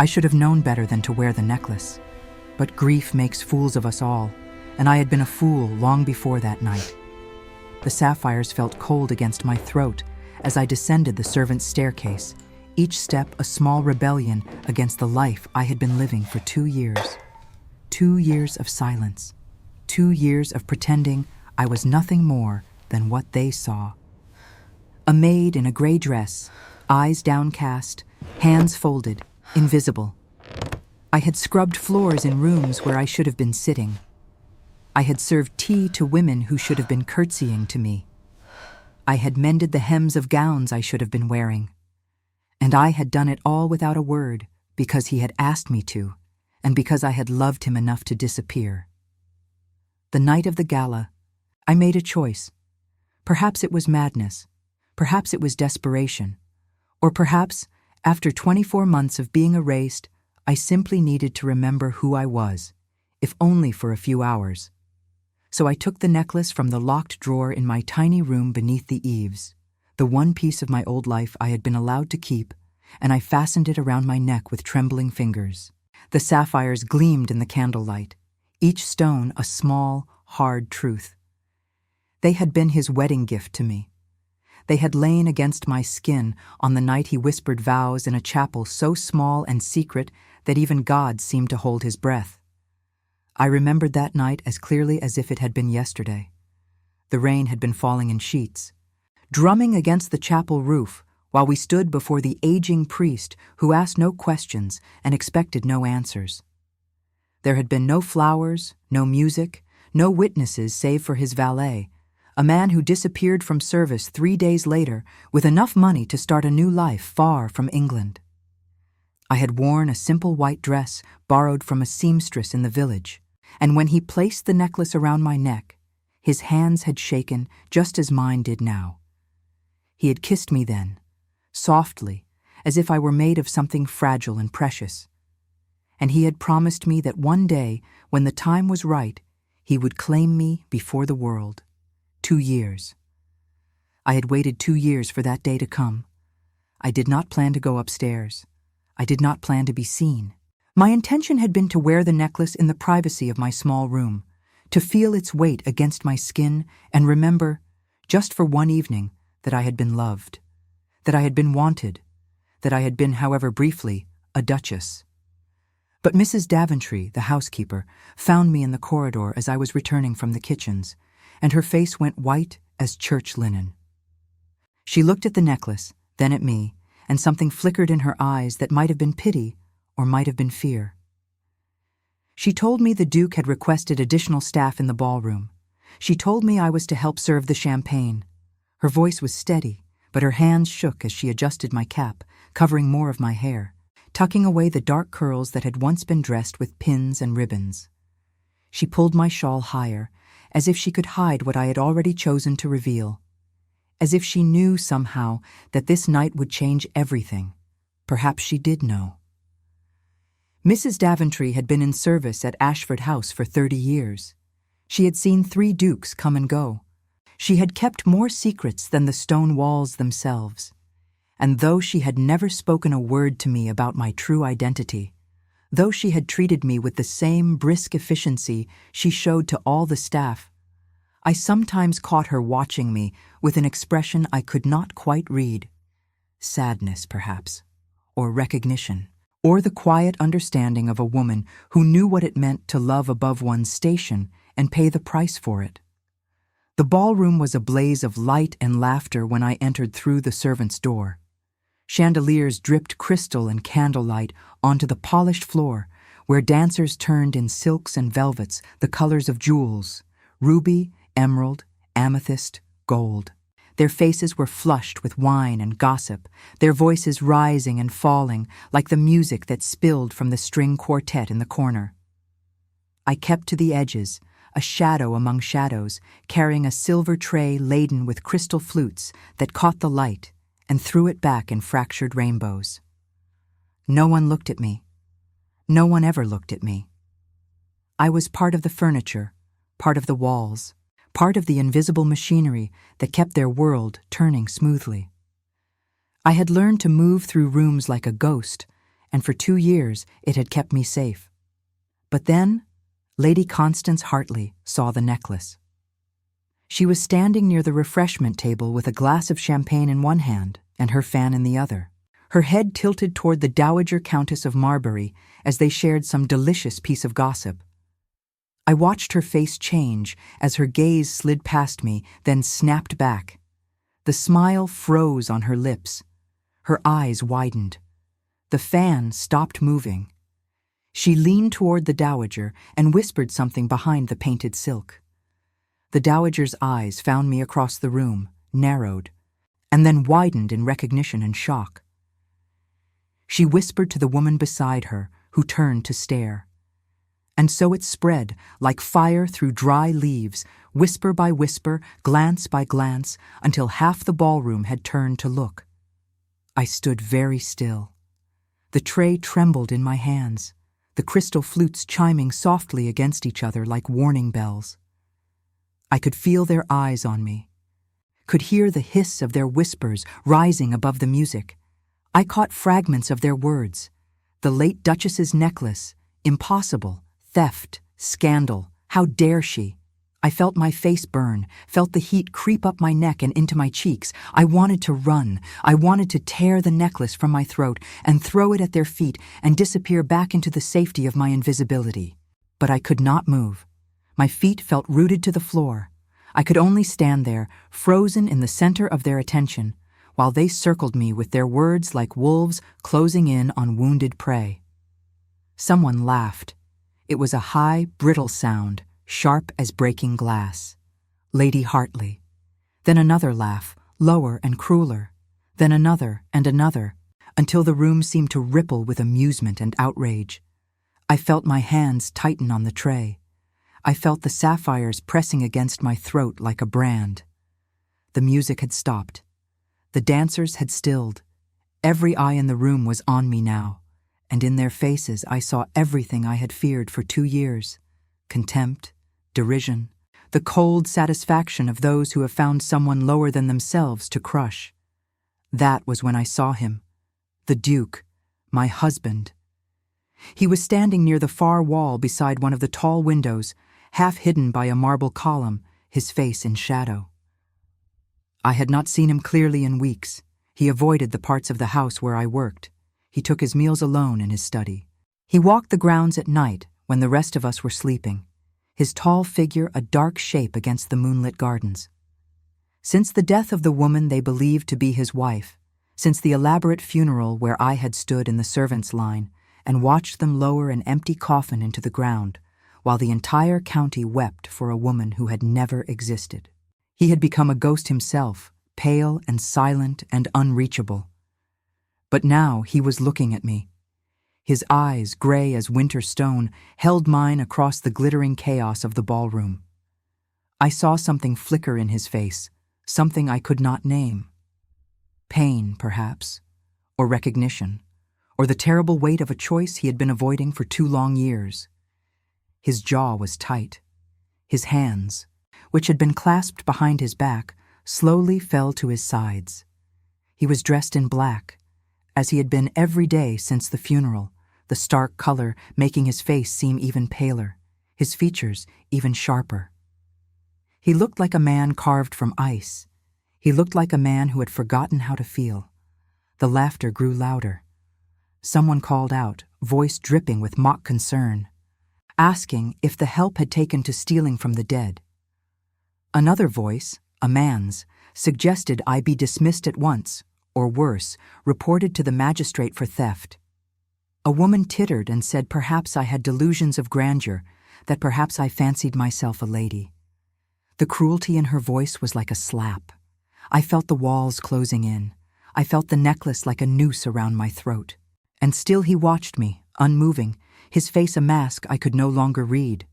I should have known better than to wear the necklace. But grief makes fools of us all, and I had been a fool long before that night. The sapphires felt cold against my throat as I descended the servants' staircase, each step a small rebellion against the life I had been living for 2 years. 2 years of silence. 2 years of pretending I was nothing more than what they saw. A maid in a gray dress, eyes downcast, hands folded, invisible. I had scrubbed floors in rooms where I should have been sitting. I had served tea to women who should have been curtsying to me. I had mended the hems of gowns I should have been wearing. And I had done it all without a word, because he had asked me to, and because I had loved him enough to disappear. The night of the gala, I made a choice. Perhaps it was madness, perhaps it was desperation, or perhaps, after 24 months of being erased, I simply needed to remember who I was, if only for a few hours. So I took the necklace from the locked drawer in my tiny room beneath the eaves, the one piece of my old life I had been allowed to keep, and I fastened it around my neck with trembling fingers. The sapphires gleamed in the candlelight, each stone a small, hard truth. They had been his wedding gift to me. They had lain against my skin on the night he whispered vows in a chapel so small and secret that even God seemed to hold his breath. I remembered that night as clearly as if it had been yesterday. The rain had been falling in sheets, drumming against the chapel roof while we stood before the aging priest who asked no questions and expected no answers. There had been no flowers, no music, no witnesses save for his valet, a man who disappeared from service 3 days later with enough money to start a new life far from England. I had worn a simple white dress borrowed from a seamstress in the village, and when he placed the necklace around my neck, his hands had shaken just as mine did now. He had kissed me then, softly, as if I were made of something fragile and precious. And he had promised me that one day, when the time was right, he would claim me before the world. 2 years. I had waited 2 years for that day to come. I did not plan to go upstairs. I did not plan to be seen. My intention had been to wear the necklace in the privacy of my small room, to feel its weight against my skin and remember, just for one evening, that I had been loved, that I had been wanted, that I had been, however briefly, a duchess. But Mrs. Daventry, the housekeeper, found me in the corridor as I was returning from the kitchens, and her face went white as church linen. She looked at the necklace, then at me, and something flickered in her eyes that might have been pity or might have been fear. She told me the Duke had requested additional staff in the ballroom. She told me I was to help serve the champagne. Her voice was steady, but her hands shook as she adjusted my cap, covering more of my hair, tucking away the dark curls that had once been dressed with pins and ribbons. She pulled my shawl higher, as if she could hide what I had already chosen to reveal, as if she knew somehow that this night would change everything. Perhaps she did know. Mrs. Daventry had been in service at Ashford House for 30 years. She had seen 3 dukes come and go. She had kept more secrets than the stone walls themselves. And though she had never spoken a word to me about my true identity, though she had treated me with the same brisk efficiency she showed to all the staff, I sometimes caught her watching me with an expression I could not quite read. Sadness, perhaps, or recognition, or the quiet understanding of a woman who knew what it meant to love above one's station and pay the price for it. The ballroom was a blaze of light and laughter when I entered through the servants' door. Chandeliers dripped crystal and candlelight onto the polished floor, where dancers turned in silks and velvets the colors of jewels, ruby, emerald, amethyst, gold. Their faces were flushed with wine and gossip, their voices rising and falling like the music that spilled from the string quartet in the corner. I kept to the edges, a shadow among shadows, carrying a silver tray laden with crystal flutes that caught the light and threw it back in fractured rainbows. No one looked at me. No one ever looked at me. I was part of the furniture, part of the walls, part of the invisible machinery that kept their world turning smoothly. I had learned to move through rooms like a ghost and for 2 years it had kept me safe. But then, Lady Constance Hartley saw the necklace. She was standing near the refreshment table with a glass of champagne in one hand and her fan in the other, her head tilted toward the Dowager Countess of Marbury as they shared some delicious piece of gossip. I watched her face change as her gaze slid past me, then snapped back. The smile froze on her lips. Her eyes widened. The fan stopped moving. She leaned toward the Dowager and whispered something behind the painted silk. The Dowager's eyes found me across the room, narrowed, and then widened in recognition and shock. She whispered to the woman beside her, who turned to stare. And so it spread, like fire through dry leaves, whisper by whisper, glance by glance, until half the ballroom had turned to look. I stood very still. The tray trembled in my hands, the crystal flutes chiming softly against each other like warning bells. I could feel their eyes on me, could hear the hiss of their whispers rising above the music. I caught fragments of their words. The late Duchess's necklace, impossible, theft, scandal, how dare she? I felt my face burn, felt the heat creep up my neck and into my cheeks. I wanted to run. I wanted to tear the necklace from my throat and throw it at their feet and disappear back into the safety of my invisibility. But I could not move. My feet felt rooted to the floor. I could only stand there, frozen in the center of their attention, while they circled me with their words like wolves closing in on wounded prey. Someone laughed. It was a high, brittle sound, sharp as breaking glass. Lady Hartley. Then another laugh, lower and crueler. Then another and another, until the room seemed to ripple with amusement and outrage. I felt my hands tighten on the tray. I felt the sapphires pressing against my throat like a brand. The music had stopped. The dancers had stilled. Every eye in the room was on me now, and in their faces I saw everything I had feared for 2 years. Contempt, derision, the cold satisfaction of those who have found someone lower than themselves to crush. That was when I saw him, the Duke, my husband. He was standing near the far wall beside one of the tall windows, half hidden by a marble column, his face in shadow. I had not seen him clearly in weeks. He avoided the parts of the house where I worked. He took his meals alone in his study. He walked the grounds at night when the rest of us were sleeping, his tall figure a dark shape against the moonlit gardens. Since the death of the woman they believed to be his wife, since the elaborate funeral where I had stood in the servants' line and watched them lower an empty coffin into the ground, while the entire county wept for a woman who had never existed. He had become a ghost himself, pale and silent and unreachable. But now he was looking at me. His eyes, gray as winter stone, held mine across the glittering chaos of the ballroom. I saw something flicker in his face, something I could not name. Pain, perhaps, or recognition, or the terrible weight of a choice he had been avoiding for 2 long years. His jaw was tight. His hands, which had been clasped behind his back, slowly fell to his sides. He was dressed in black, as he had been every day since the funeral, the stark color making his face seem even paler, his features even sharper. He looked like a man carved from ice. He looked like a man who had forgotten how to feel. The laughter grew louder. Someone called out, voice dripping with mock concern, asking if the help had taken to stealing from the dead. Another voice, a man's, suggested I be dismissed at once, or worse, reported to the magistrate for theft. A woman tittered and said perhaps I had delusions of grandeur, that perhaps I fancied myself a lady. The cruelty in her voice was like a slap. I felt the walls closing in. I felt the necklace like a noose around my throat. And still he watched me, unmoving, his face a mask I could no longer read.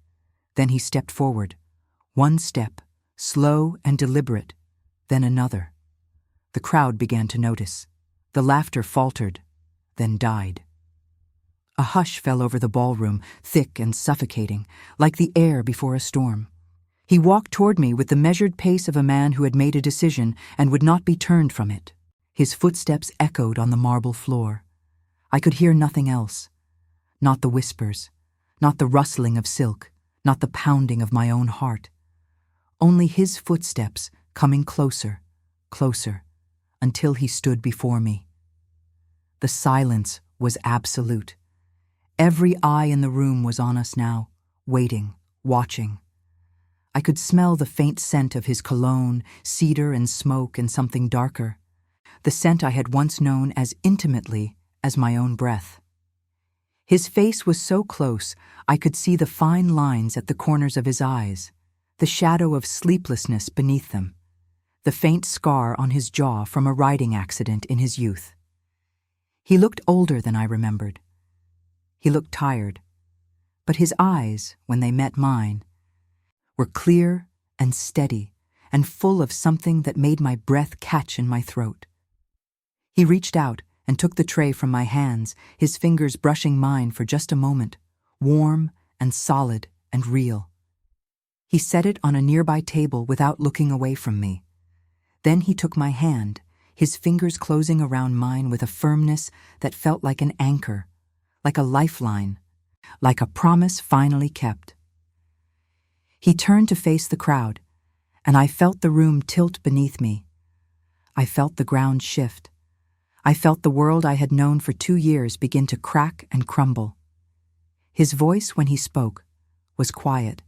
Then he stepped forward. One step, slow and deliberate, then another. The crowd began to notice. The laughter faltered, then died. A hush fell over the ballroom, thick and suffocating, like the air before a storm. He walked toward me with the measured pace of a man who had made a decision and would not be turned from it. His footsteps echoed on the marble floor. I could hear nothing else. Not the whispers, not the rustling of silk, not the pounding of my own heart. Only his footsteps coming closer, closer, until he stood before me. The silence was absolute. Every eye in the room was on us now, waiting, watching. I could smell the faint scent of his cologne, cedar and smoke and something darker, the scent I had once known as intimately as my own breath. His face was so close I could see the fine lines at the corners of his eyes, the shadow of sleeplessness beneath them, the faint scar on his jaw from a riding accident in his youth. He looked older than I remembered. He looked tired, but his eyes, when they met mine, were clear and steady and full of something that made my breath catch in my throat. He reached out and took the tray from my hands, his fingers brushing mine for just a moment, warm and solid and real. He set it on a nearby table without looking away from me. Then he took my hand, his fingers closing around mine with a firmness that felt like an anchor, like a lifeline, like a promise finally kept. He turned to face the crowd, and I felt the room tilt beneath me. I felt the ground shift. I felt the world I had known for 2 years begin to crack and crumble. His voice, when he spoke, was quiet,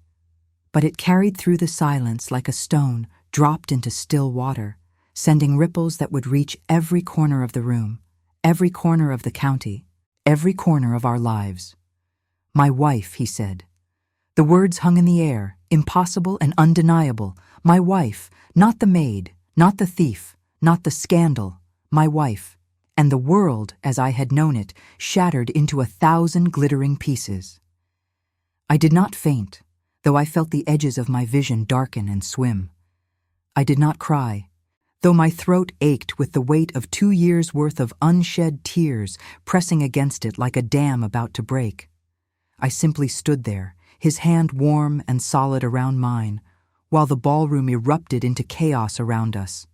but it carried through the silence like a stone dropped into still water, sending ripples that would reach every corner of the room, every corner of the county, every corner of our lives. "My wife," he said. The words hung in the air, impossible and undeniable. My wife, not the maid, not the thief, not the scandal, my wife. And the world, as I had known it, shattered into 1,000 glittering pieces. I did not faint, though I felt the edges of my vision darken and swim. I did not cry, though my throat ached with the weight of 2 years' worth of unshed tears pressing against it like a dam about to break. I simply stood there, his hand warm and solid around mine, while the ballroom erupted into chaos around us.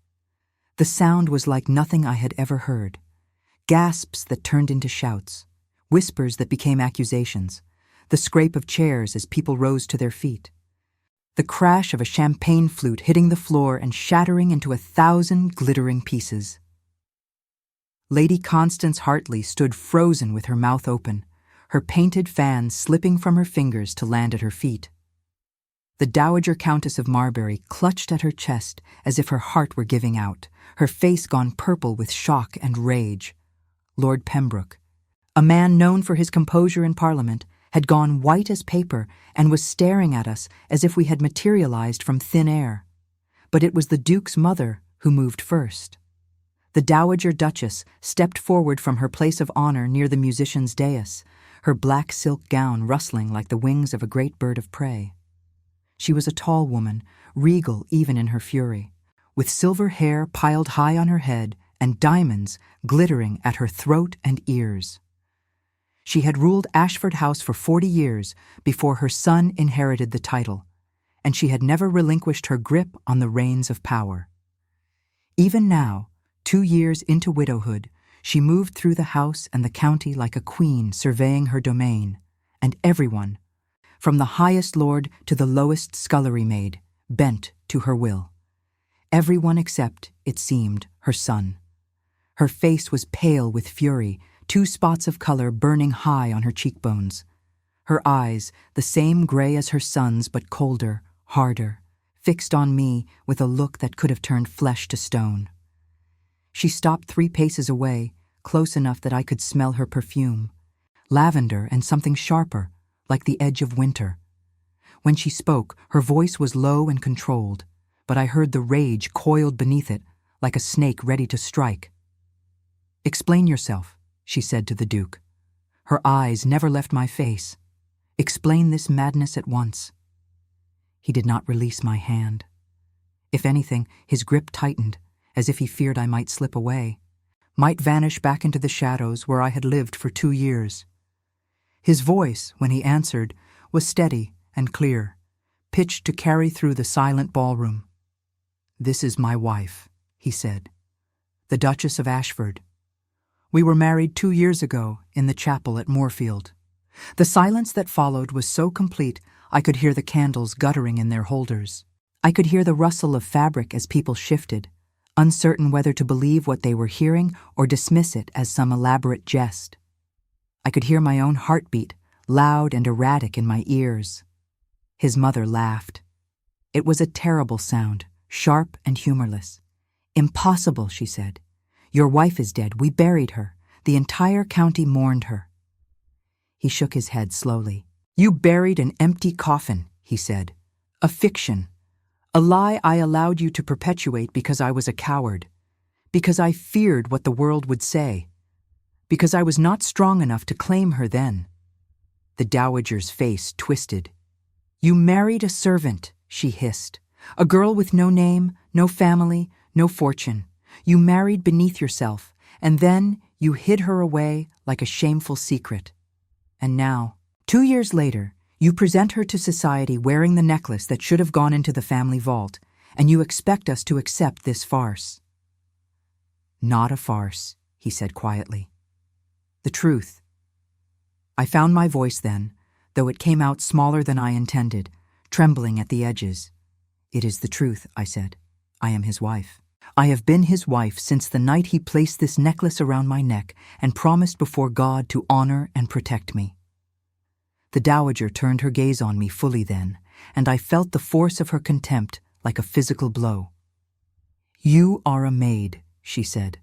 The sound was like nothing I had ever heard. Gasps that turned into shouts, whispers that became accusations, the scrape of chairs as people rose to their feet, the crash of a champagne flute hitting the floor and shattering into 1,000 glittering pieces. Lady Constance Hartley stood frozen with her mouth open, her painted fan slipping from her fingers to land at her feet. The Dowager Countess of Marbury clutched at her chest as if her heart were giving out, her face gone purple with shock and rage. Lord Pembroke, a man known for his composure in Parliament, had gone white as paper and was staring at us as if we had materialized from thin air. But it was the Duke's mother who moved first. The Dowager Duchess stepped forward from her place of honor near the musician's dais, her black silk gown rustling like the wings of a great bird of prey. She was a tall woman, regal even in her fury, with silver hair piled high on her head and diamonds glittering at her throat and ears. She had ruled Ashford House for 40 years before her son inherited the title, and she had never relinquished her grip on the reins of power. Even now, 2 years into widowhood, she moved through the house and the county like a queen surveying her domain, and everyone, from the highest lord to the lowest scullery maid, bent to her will. Everyone except, it seemed, her son. Her face was pale with fury, 2 spots of color burning high on her cheekbones. Her eyes, the same gray as her son's but colder, harder, fixed on me with a look that could have turned flesh to stone. She stopped 3 paces away, close enough that I could smell her perfume, lavender and something sharper, like the edge of winter. When she spoke, her voice was low and controlled, but I heard the rage coiled beneath it, like a snake ready to strike. "Explain yourself," she said to the Duke. Her eyes never left my face. "Explain this madness at once." He did not release my hand. If anything, his grip tightened, as if he feared I might slip away, might vanish back into the shadows where I had lived for 2 years. His voice, when he answered, was steady and clear, pitched to carry through the silent ballroom. "This is my wife," he said, "the Duchess of Ashford. We were married 2 years ago in the chapel at Moorfield. The silence that followed was so complete I could hear the candles guttering in their holders. I could hear the rustle of fabric as people shifted, uncertain whether to believe what they were hearing or dismiss it as some elaborate jest. I could hear my own heartbeat, loud and erratic in my ears. His mother laughed. It was a terrible sound, sharp and humorless. "Impossible," she said. "Your wife is dead. We buried her. The entire county mourned her." He shook his head slowly. "You buried an empty coffin," he said. "A fiction. A lie I allowed you to perpetuate because I was a coward. Because I feared what the world would say. Because I was not strong enough to claim her then." The dowager's face twisted. "You married a servant," she hissed. "A girl with no name, no family, no fortune. You married beneath yourself, and then you hid her away like a shameful secret. And now, 2 years later, you present her to society wearing the necklace that should have gone into the family vault, and you expect us to accept this farce." "Not a farce," he said quietly. "The truth." I found my voice then, though it came out smaller than I intended, trembling at the edges. "It is the truth," I said. "I am his wife. I have been his wife since the night he placed this necklace around my neck and promised before God to honor and protect me." The dowager turned her gaze on me fully then, and I felt the force of her contempt like a physical blow. "You are a maid," she said.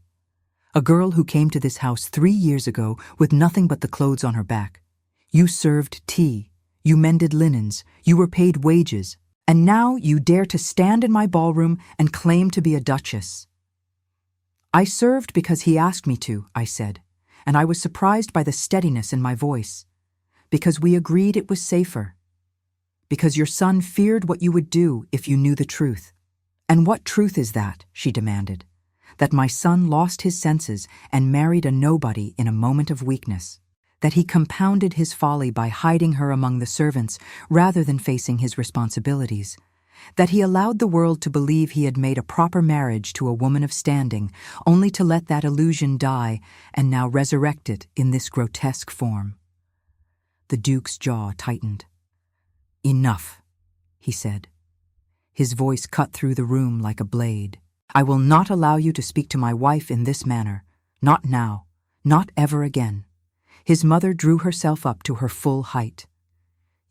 "A girl who came to this house 3 years ago with nothing but the clothes on her back. You served tea, you mended linens, you were paid wages, and now you dare to stand in my ballroom and claim to be a duchess." "I served because he asked me to," I said, and I was surprised by the steadiness in my voice. "Because we agreed it was safer. Because your son feared what you would do if you knew the truth." "And what truth is that?" she demanded. "That my son lost his senses and married a nobody in a moment of weakness. That he compounded his folly by hiding her among the servants rather than facing his responsibilities. That he allowed the world to believe he had made a proper marriage to a woman of standing, only to let that illusion die and now resurrect it in this grotesque form." The Duke's jaw tightened. "Enough," he said. His voice cut through the room like a blade. "I will not allow you to speak to my wife in this manner. Not now. Not ever again." His mother drew herself up to her full height.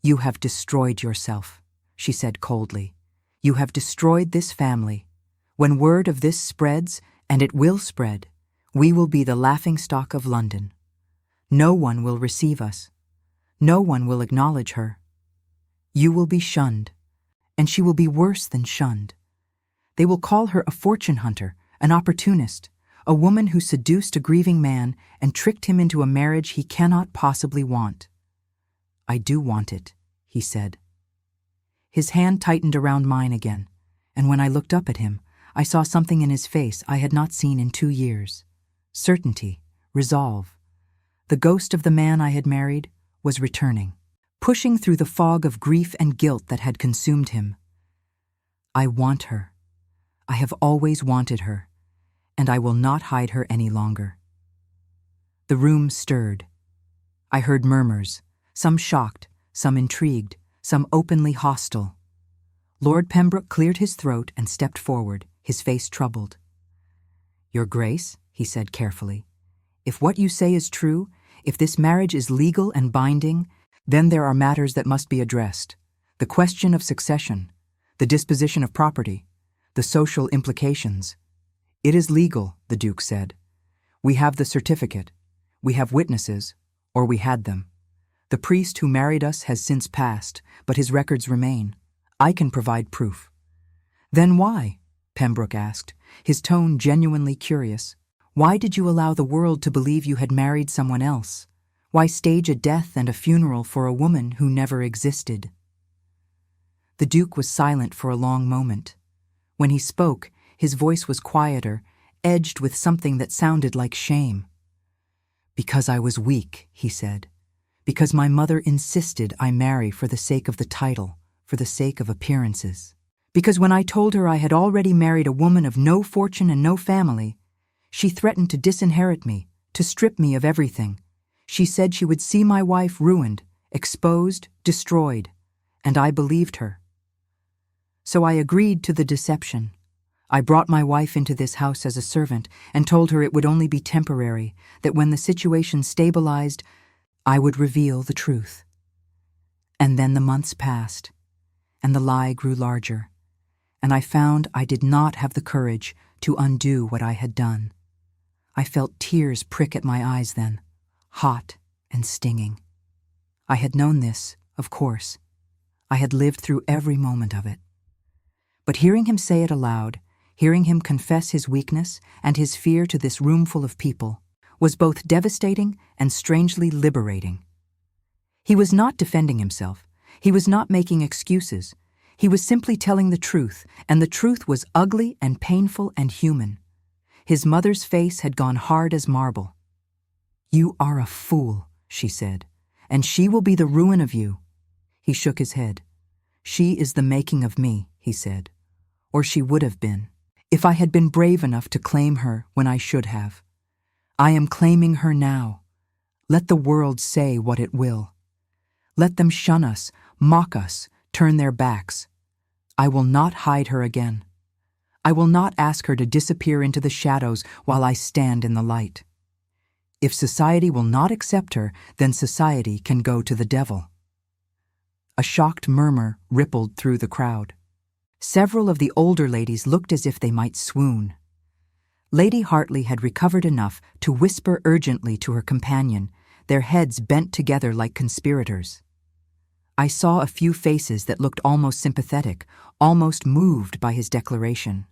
"You have destroyed yourself," she said coldly. "You have destroyed this family. When word of this spreads, and it will spread, we will be the laughingstock of London. No one will receive us. No one will acknowledge her. You will be shunned, and she will be worse than shunned. They will call her a fortune hunter, an opportunist, a woman who seduced a grieving man and tricked him into a marriage he cannot possibly want." "I do want it," he said. His hand tightened around mine again, and when I looked up at him, I saw something in his face I had not seen in 2 years. Certainty, resolve. The ghost of the man I had married was returning, pushing through the fog of grief and guilt that had consumed him. "I want her. I have always wanted her, and I will not hide her any longer." The room stirred. I heard murmurs, some shocked, some intrigued, some openly hostile. Lord Pembroke cleared his throat and stepped forward, his face troubled. "Your Grace," he said carefully, "if what you say is true, if this marriage is legal and binding, then there are matters that must be addressed. The question of succession, the disposition of property, the social implications." "It is legal," the Duke said. "We have the certificate. We have witnesses, or we had them. The priest who married us has since passed, but his records remain. I can provide proof." "Then why?" Pembroke asked, his tone genuinely curious. "Why did you allow the world to believe you had married someone else? Why stage a death and a funeral for a woman who never existed?" The Duke was silent for a long moment. When he spoke, his voice was quieter, edged with something that sounded like shame. "Because I was weak," he said. "Because my mother insisted I marry for the sake of the title, for the sake of appearances. Because when I told her I had already married a woman of no fortune and no family, she threatened to disinherit me, to strip me of everything. She said she would see my wife ruined, exposed, destroyed, and I believed her. So I agreed to the deception. I brought my wife into this house as a servant and told her it would only be temporary, that when the situation stabilized, I would reveal the truth. And then the months passed, and the lie grew larger, and I found I did not have the courage to undo what I had done. I felt tears prick at my eyes then, hot and stinging. I had known this, of course. I had lived through every moment of it. But hearing him say it aloud, hearing him confess his weakness and his fear to this roomful of people, was both devastating and strangely liberating. He was not defending himself. He was not making excuses. He was simply telling the truth, and the truth was ugly and painful and human. His mother's face had gone hard as marble. "You are a fool," she said, "and she will be the ruin of you." He shook his head. "She is the making of me," he said, "or she would have been, if I had been brave enough to claim her when I should have. I am claiming her now. Let the world say what it will. Let them shun us, mock us, turn their backs. I will not hide her again. I will not ask her to disappear into the shadows while I stand in the light. If society will not accept her, then society can go to the devil." A shocked murmur rippled through the crowd. Several of the older ladies looked as if they might swoon. Lady Hartley had recovered enough to whisper urgently to her companion, their heads bent together like conspirators. I saw a few faces that looked almost sympathetic, almost moved by his declaration.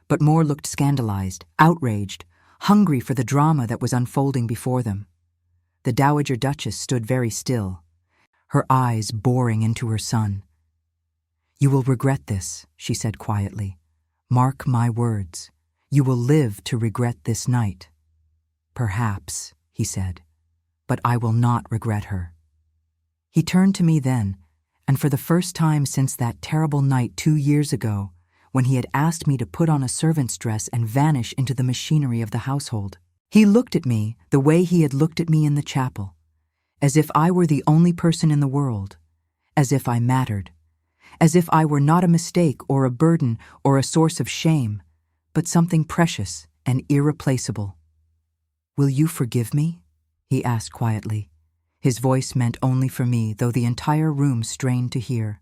But more looked scandalized, outraged, hungry for the drama that was unfolding before them. The Dowager Duchess stood very still, her eyes boring into her son. "You will regret this," she said quietly. "Mark my words. You will live to regret this night." "Perhaps," he said, "but I will not regret her." He turned to me then, and for the first time since that terrible night 2 years ago, when he had asked me to put on a servant's dress and vanish into the machinery of the household, he looked at me the way he had looked at me in the chapel, as if I were the only person in the world, as if I mattered, as if I were not a mistake or a burden or a source of shame, but something precious and irreplaceable. "Will you forgive me?" he asked quietly. His voice meant only for me, though the entire room strained to hear.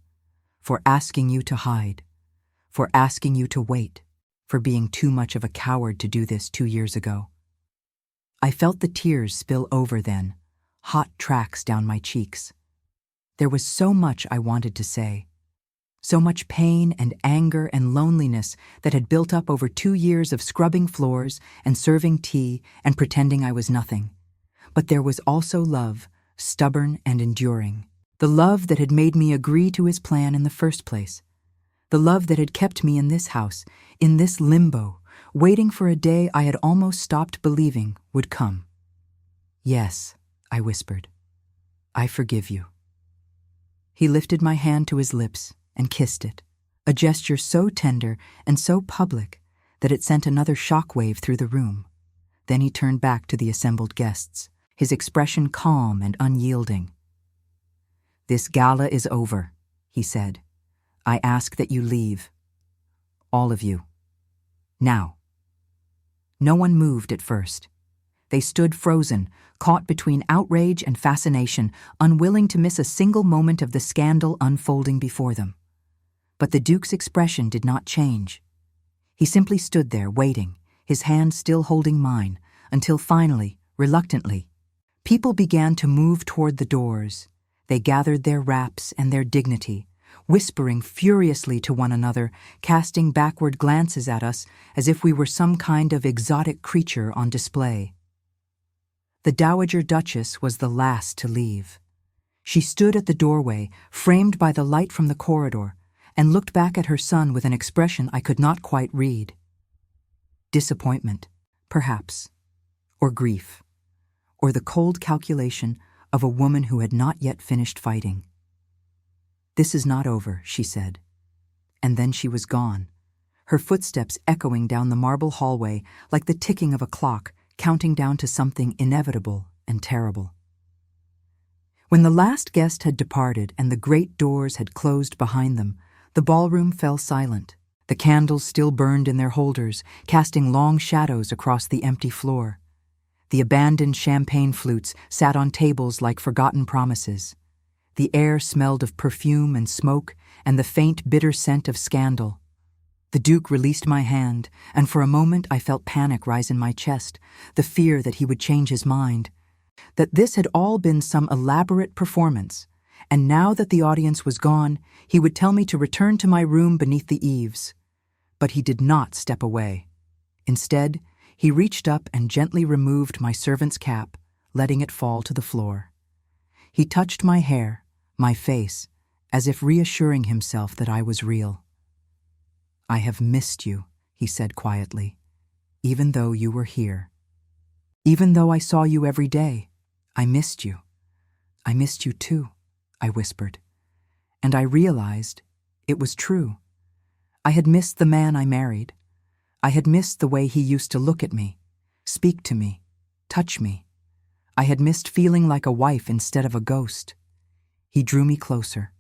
"For asking you to hide, for asking you to wait, for being too much of a coward to do this 2 years ago." I felt the tears spill over then, hot tracks down my cheeks. There was so much I wanted to say, so much pain and anger and loneliness that had built up over 2 years of scrubbing floors and serving tea and pretending I was nothing. But there was also love, stubborn and enduring, the love that had made me agree to his plan in the first place, the love that had kept me in this house, in this limbo, waiting for a day I had almost stopped believing would come. "Yes," I whispered, "I forgive you." He lifted my hand to his lips and kissed it, a gesture so tender and so public that it sent another shockwave through the room. Then he turned back to the assembled guests, his expression calm and unyielding. "This gala is over," he said. "I ask that you leave. All of you. Now." No one moved at first. They stood frozen, caught between outrage and fascination, unwilling to miss a single moment of the scandal unfolding before them. But the Duke's expression did not change. He simply stood there, waiting, his hand still holding mine, until finally, reluctantly, people began to move toward the doors. They gathered their wraps and their dignity, whispering furiously to one another, casting backward glances at us as if we were some kind of exotic creature on display. The Dowager Duchess was the last to leave. She stood at the doorway, framed by the light from the corridor, and looked back at her son with an expression I could not quite read. Disappointment, perhaps, or grief, or the cold calculation of a woman who had not yet finished fighting. "This is not over," she said. And then she was gone, her footsteps echoing down the marble hallway like the ticking of a clock, counting down to something inevitable and terrible. When the last guest had departed and the great doors had closed behind them, the ballroom fell silent. The candles still burned in their holders, casting long shadows across the empty floor. The abandoned champagne flutes sat on tables like forgotten promises. The air smelled of perfume and smoke and the faint, bitter scent of scandal. The Duke released my hand, and for a moment I felt panic rise in my chest, the fear that he would change his mind, that this had all been some elaborate performance, and now that the audience was gone, he would tell me to return to my room beneath the eaves. But he did not step away. Instead, he reached up and gently removed my servant's cap, letting it fall to the floor. He touched my hair, my face, as if reassuring himself that I was real. "I have missed you," he said quietly, "even though you were here. Even though I saw you every day, I missed you. I missed you too," I whispered. And I realized it was true. I had missed the man I married. I had missed the way he used to look at me, speak to me, touch me. I had missed feeling like a wife instead of a ghost. He drew me closer,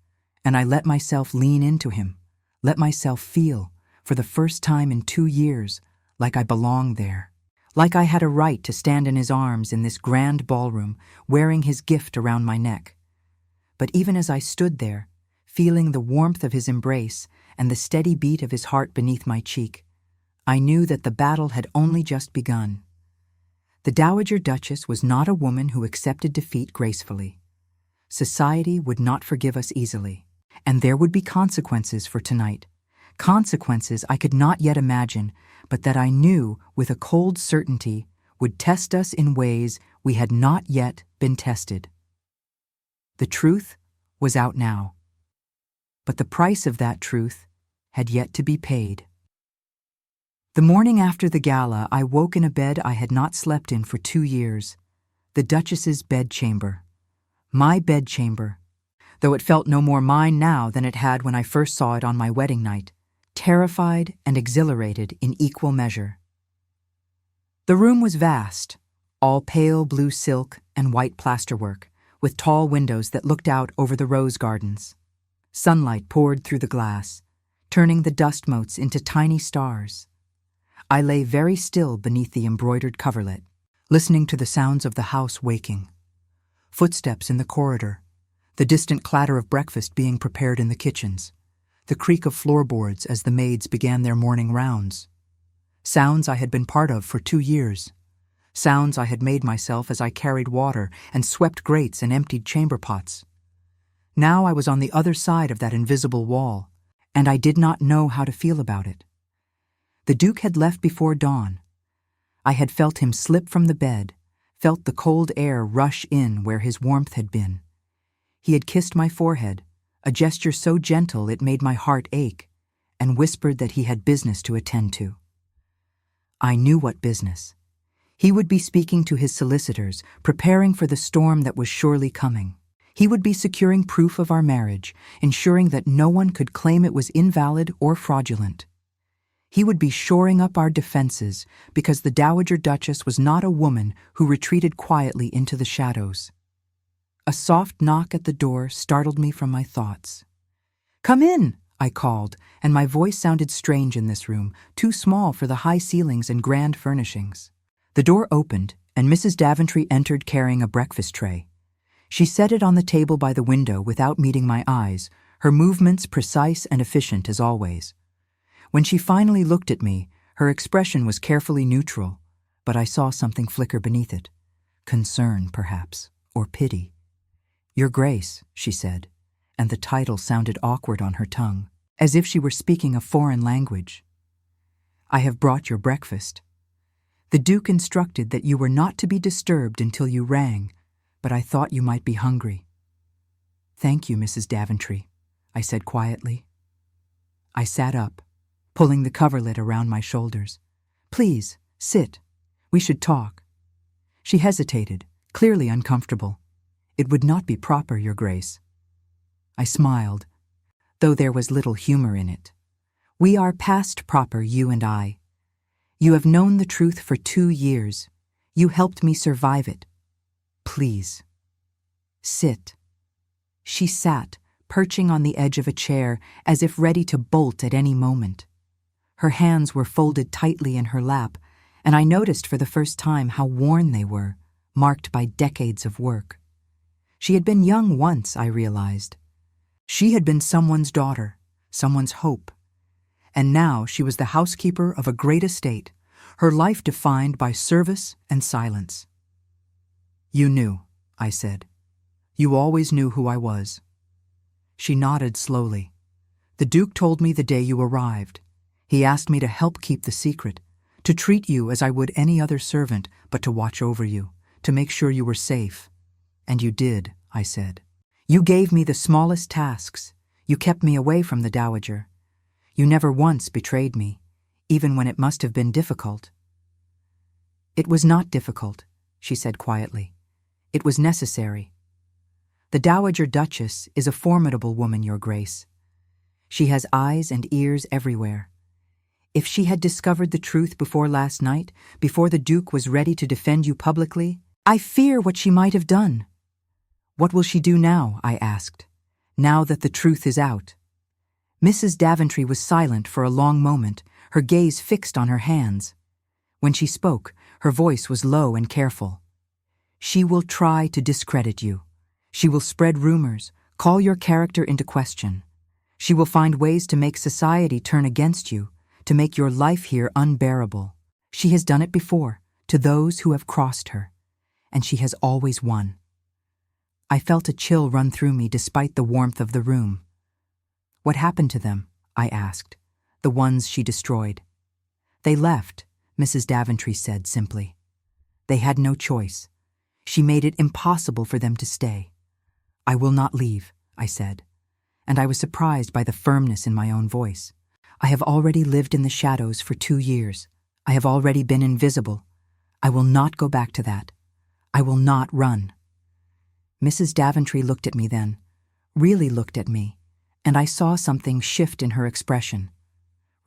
and I let myself lean into him, let myself feel, for the first time in 2 years, like I belonged there. Like I had a right to stand in his arms in this grand ballroom, wearing his gift around my neck. But even as I stood there, feeling the warmth of his embrace and the steady beat of his heart beneath my cheek, I knew that the battle had only just begun. The Dowager Duchess was not a woman who accepted defeat gracefully. Society would not forgive us easily, and there would be consequences for tonight. Consequences I could not yet imagine, but that I knew with a cold certainty would test us in ways we had not yet been tested. The truth was out now, but the price of that truth had yet to be paid. The morning after the gala, I woke in a bed I had not slept in for 2 years, the Duchess's bedchamber. My bedchamber, though it felt no more mine now than it had when I first saw it on my wedding night, terrified and exhilarated in equal measure. The room was vast, all pale blue silk and white plasterwork, with tall windows that looked out over the rose gardens. Sunlight poured through the glass, turning the dust motes into tiny stars. I lay very still beneath the embroidered coverlet, listening to the sounds of the house waking. Footsteps in the corridor, the distant clatter of breakfast being prepared in the kitchens, the creak of floorboards as the maids began their morning rounds. Sounds I had been part of for 2 years. Sounds I had made myself as I carried water and swept grates and emptied chamber pots. Now I was on the other side of that invisible wall, and I did not know how to feel about it. The Duke had left before dawn. I had felt him slip from the bed, felt the cold air rush in where his warmth had been. He had kissed my forehead, a gesture so gentle it made my heart ache, and whispered that he had business to attend to. I knew what business. He would be speaking to his solicitors, preparing for the storm that was surely coming. He would be securing proof of our marriage, ensuring that no one could claim it was invalid or fraudulent. He would be shoring up our defenses, because the Dowager Duchess was not a woman who retreated quietly into the shadows. A soft knock at the door startled me from my thoughts. "Come in," I called, and my voice sounded strange in this room, too small for the high ceilings and grand furnishings. The door opened, and Mrs. Daventry entered carrying a breakfast tray. She set it on the table by the window without meeting my eyes, her movements precise and efficient as always. When she finally looked at me, her expression was carefully neutral, but I saw something flicker beneath it. Concern, perhaps, or pity. "Your Grace," she said, and the title sounded awkward on her tongue, as if she were speaking a foreign language. "I have brought your breakfast. The Duke instructed that you were not to be disturbed until you rang, but I thought you might be hungry." "Thank you, Mrs. Daventry," I said quietly. I sat up, pulling the coverlet around my shoulders. "Please, sit. We should talk." She hesitated, clearly uncomfortable. "It would not be proper, Your Grace." I smiled, though there was little humor in it. "We are past proper, you and I. You have known the truth for 2 years. You helped me survive it. Please. Sit. She sat, perching on the edge of a chair, as if ready to bolt at any moment. Her hands were folded tightly in her lap, and I noticed for the first time how worn they were, marked by decades of work. She had been young once, I realized. She had been someone's daughter, someone's hope. And now she was the housekeeper of a great estate, her life defined by service and silence. You knew, I said. You always knew who I was. She nodded slowly. The Duke told me the day you arrived. He asked me to help keep the secret, to treat you as I would any other servant, but to watch over you, to make sure you were safe. And you did, I said. You gave me the smallest tasks. You kept me away from the Dowager. You never once betrayed me, even when it must have been difficult. It was not difficult, she said quietly. It was necessary. The Dowager Duchess is a formidable woman, Your Grace. She has eyes and ears everywhere. If she had discovered the truth before last night, before the Duke was ready to defend you publicly, I fear what she might have done. What will she do now, I asked, now that the truth is out? Mrs. Daventry was silent for a long moment, her gaze fixed on her hands. When she spoke, her voice was low and careful. She will try to discredit you. She will spread rumors, call your character into question. She will find ways to make society turn against you, to make your life here unbearable. She has done it before, to those who have crossed her, and she has always won. I felt a chill run through me despite the warmth of the room. What happened to them? I asked. The ones she destroyed. They left, Mrs. Daventry said simply. They had no choice. She made it impossible for them to stay. I will not leave, I said, and I was surprised by the firmness in my own voice. I have already lived in the shadows for 2 years. I have already been invisible. I will not go back to that. I will not run. Mrs. Daventry looked at me then, really looked at me, and I saw something shift in her expression.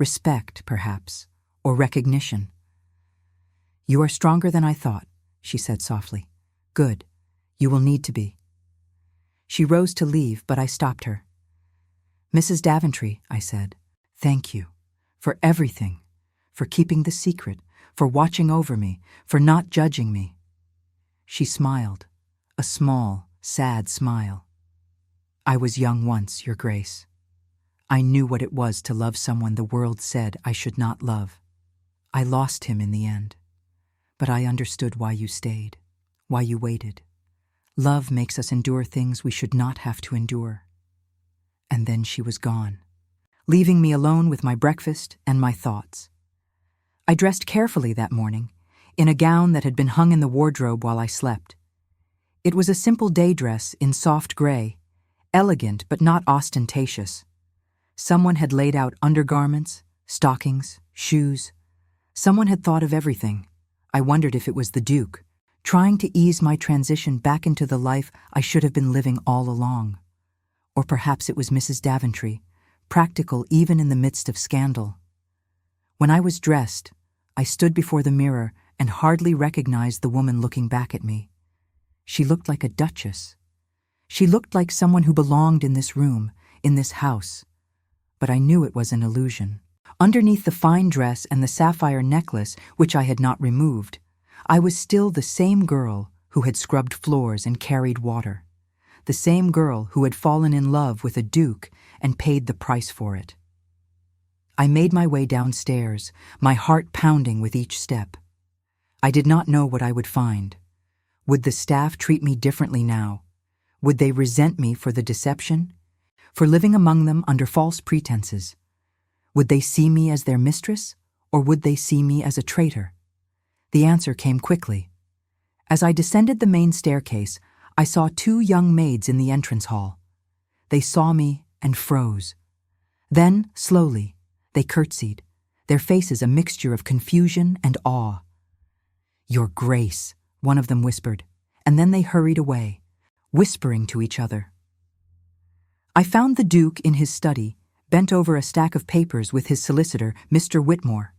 Respect, perhaps, or recognition. You are stronger than I thought, she said softly. Good. You will need to be. She rose to leave, but I stopped her. Mrs. Daventry, I said, thank you for everything, for keeping the secret, for watching over me, for not judging me. She smiled, a small, sad smile. I was young once, Your Grace. I knew what it was to love someone the world said I should not love. I lost him in the end, but I understood why you stayed, why you waited. Love makes us endure things we should not have to endure. And then she was gone, leaving me alone with my breakfast and my thoughts. I dressed carefully that morning, in a gown that had been hung in the wardrobe while I slept. It was a simple day dress in soft gray, elegant but not ostentatious. Someone had laid out undergarments, stockings, shoes. Someone had thought of everything. I wondered if it was the Duke, trying to ease my transition back into the life I should have been living all along. Or perhaps it was Mrs. Daventry, practical even in the midst of scandal. When I was dressed, I stood before the mirror and hardly recognized the woman looking back at me. She looked like a duchess. She looked like someone who belonged in this room, in this house. But I knew it was an illusion. Underneath the fine dress and the sapphire necklace, which I had not removed, I was still the same girl who had scrubbed floors and carried water, the same girl who had fallen in love with a duke and paid the price for it. I made my way downstairs, my heart pounding with each step. I did not know what I would find. Would the staff treat me differently now? Would they resent me for the deception, for living among them under false pretenses? Would they see me as their mistress, or would they see me as a traitor? The answer came quickly. As I descended the main staircase, I saw 2 young maids in the entrance hall. They saw me and froze. Then, slowly, they curtsied, their faces a mixture of confusion and awe. "Your Grace," one of them whispered, and then they hurried away, whispering to each other. I found the Duke in his study, bent over a stack of papers with his solicitor, Mr. Whitmore.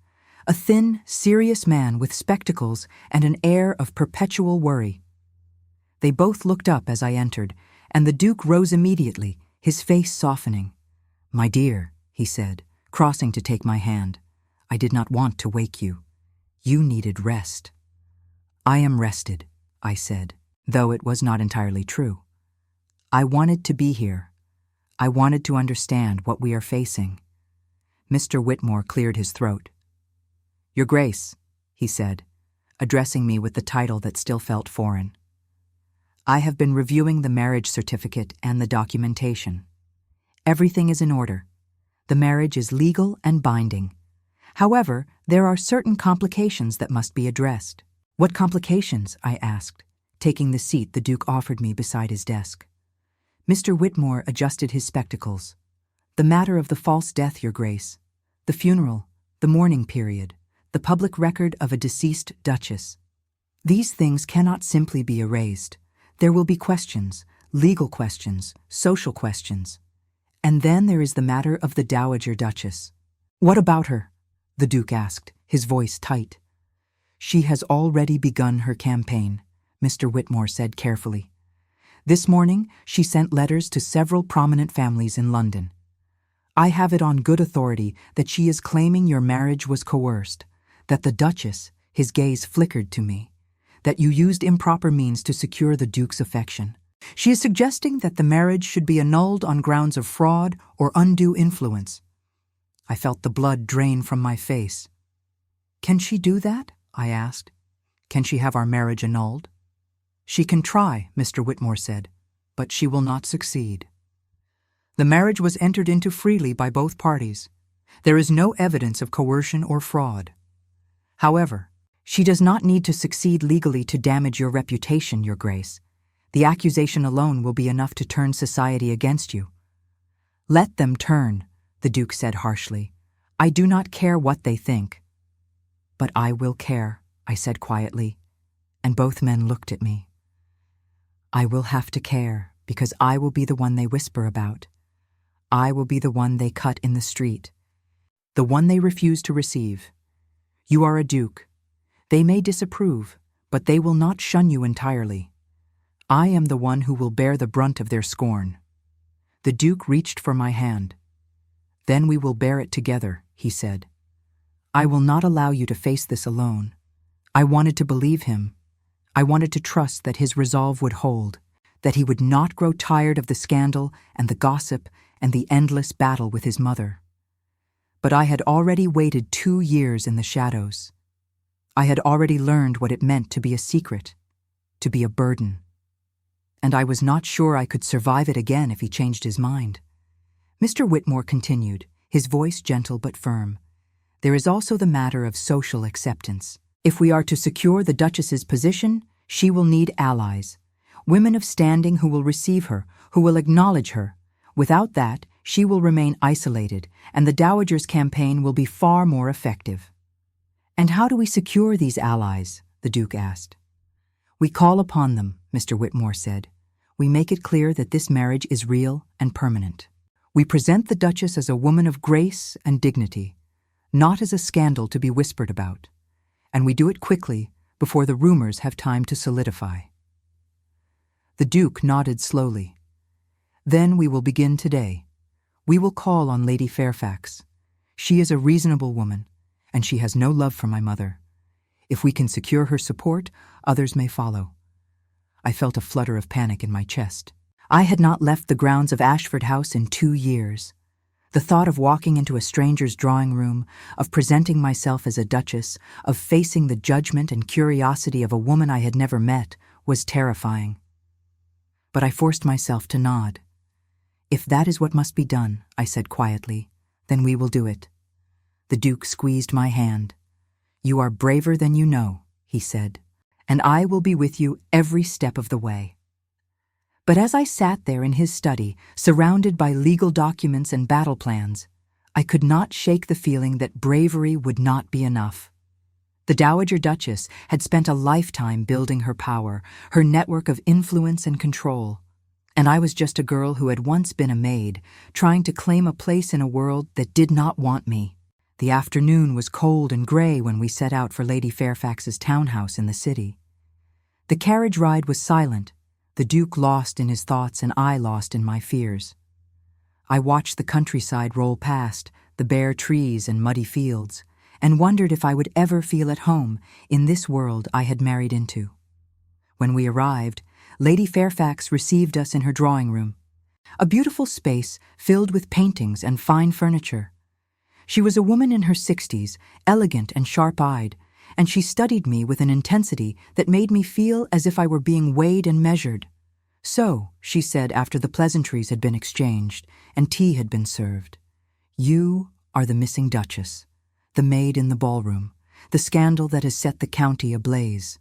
a thin, serious man with spectacles and an air of perpetual worry. They both looked up as I entered, and the Duke rose immediately, his face softening. "My dear," he said, crossing to take my hand, "I did not want to wake you. You needed rest." "I am rested," I said, though it was not entirely true. "I wanted to be here. I wanted to understand what we are facing." Mr. Whitmore cleared his throat. "Your Grace," he said, addressing me with the title that still felt foreign, "I have been reviewing the marriage certificate and the documentation. Everything is in order. The marriage is legal and binding. However, there are certain complications that must be addressed." "What complications?" I asked, taking the seat the Duke offered me beside his desk. Mr. Whitmore adjusted his spectacles. "The matter of the false death, Your Grace, the funeral, the mourning period, the public record of a deceased Duchess. These things cannot simply be erased. There will be questions, legal questions, social questions. And then there is the matter of the Dowager Duchess." "What about her?" the Duke asked, his voice tight. "She has already begun her campaign," Mr. Whitmore said carefully. "This morning she sent letters to several prominent families in London. I have it on good authority that she is claiming your marriage was coerced, that the Duchess," his gaze flickered to me, "that you used improper means to secure the Duke's affection. She is suggesting that the marriage should be annulled on grounds of fraud or undue influence." I felt the blood drain from my face. "Can she do that?" I asked. "Can she have our marriage annulled?" "She can try," Mr. Whitmore said, "but she will not succeed. The marriage was entered into freely by both parties. There is no evidence of coercion or fraud. However, she does not need to succeed legally to damage your reputation, Your Grace. The accusation alone will be enough to turn society against you." "Let them turn," the Duke said harshly. "I do not care what they think." "But I will care," I said quietly, and both men looked at me. "I will have to care, because I will be the one they whisper about. I will be the one they cut in the street, the one they refuse to receive. You are a duke. They may disapprove, but they will not shun you entirely. I am the one who will bear the brunt of their scorn." The Duke reached for my hand. "Then we will bear it together," he said. "I will not allow you to face this alone." I wanted to believe him. I wanted to trust that his resolve would hold, that he would not grow tired of the scandal and the gossip and the endless battle with his mother. But I had already waited 2 years in the shadows. I had already learned what it meant to be a secret, to be a burden. And I was not sure I could survive it again if he changed his mind. Mr. Whitmore continued, his voice gentle but firm. "There is also the matter of social acceptance. If we are to secure the Duchess's position, she will need allies, women of standing who will receive her, who will acknowledge her. Without that, she will remain isolated, and the Dowager's campaign will be far more effective." "And how do we secure these allies?" the Duke asked. "We call upon them," Mr. Whitmore said. "We make it clear that this marriage is real and permanent. We present the Duchess as a woman of grace and dignity, not as a scandal to be whispered about. And we do it quickly, before the rumors have time to solidify." The Duke nodded slowly. "Then we will begin today. We will call on Lady Fairfax. She is a reasonable woman, and she has no love for my mother. If we can secure her support, others may follow." I felt a flutter of panic in my chest. I had not left the grounds of Ashford House in 2 years. The thought of walking into a stranger's drawing room, of presenting myself as a duchess, of facing the judgment and curiosity of a woman I had never met, was terrifying. But I forced myself to nod. "If that is what must be done," I said quietly, "then we will do it." The Duke squeezed my hand. "You are braver than you know," he said, "and I will be with you every step of the way." But as I sat there in his study, surrounded by legal documents and battle plans, I could not shake the feeling that bravery would not be enough. The Dowager Duchess had spent a lifetime building her power, her network of influence and control, and I was just a girl who had once been a maid, trying to claim a place in a world that did not want me. The afternoon was cold and grey when we set out for Lady Fairfax's townhouse in the city. The carriage ride was silent, the Duke lost in his thoughts and I lost in my fears. I watched the countryside roll past, the bare trees and muddy fields, and wondered if I would ever feel at home in this world I had married into. When we arrived, Lady Fairfax received us in her drawing room, a beautiful space filled with paintings and fine furniture. She was a woman in her 60s, elegant and sharp-eyed, and she studied me with an intensity that made me feel as if I were being weighed and measured. "So," she said after the pleasantries had been exchanged and tea had been served, "you are the missing Duchess, the maid in the ballroom, the scandal that has set the county ablaze."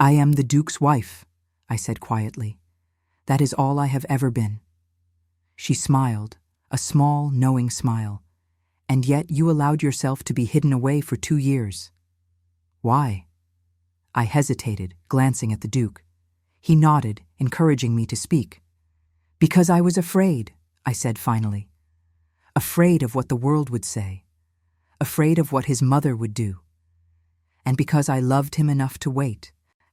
"I am the Duke's wife," I said quietly. "That is all I have ever been." She smiled, a small, knowing smile. "And yet you allowed yourself to be hidden away for 2 years. Why?" I hesitated, glancing at the Duke. He nodded, encouraging me to speak. "Because I was afraid," I said finally. Afraid of what the world would say. Afraid of what his mother would do. And because I loved him enough to wait,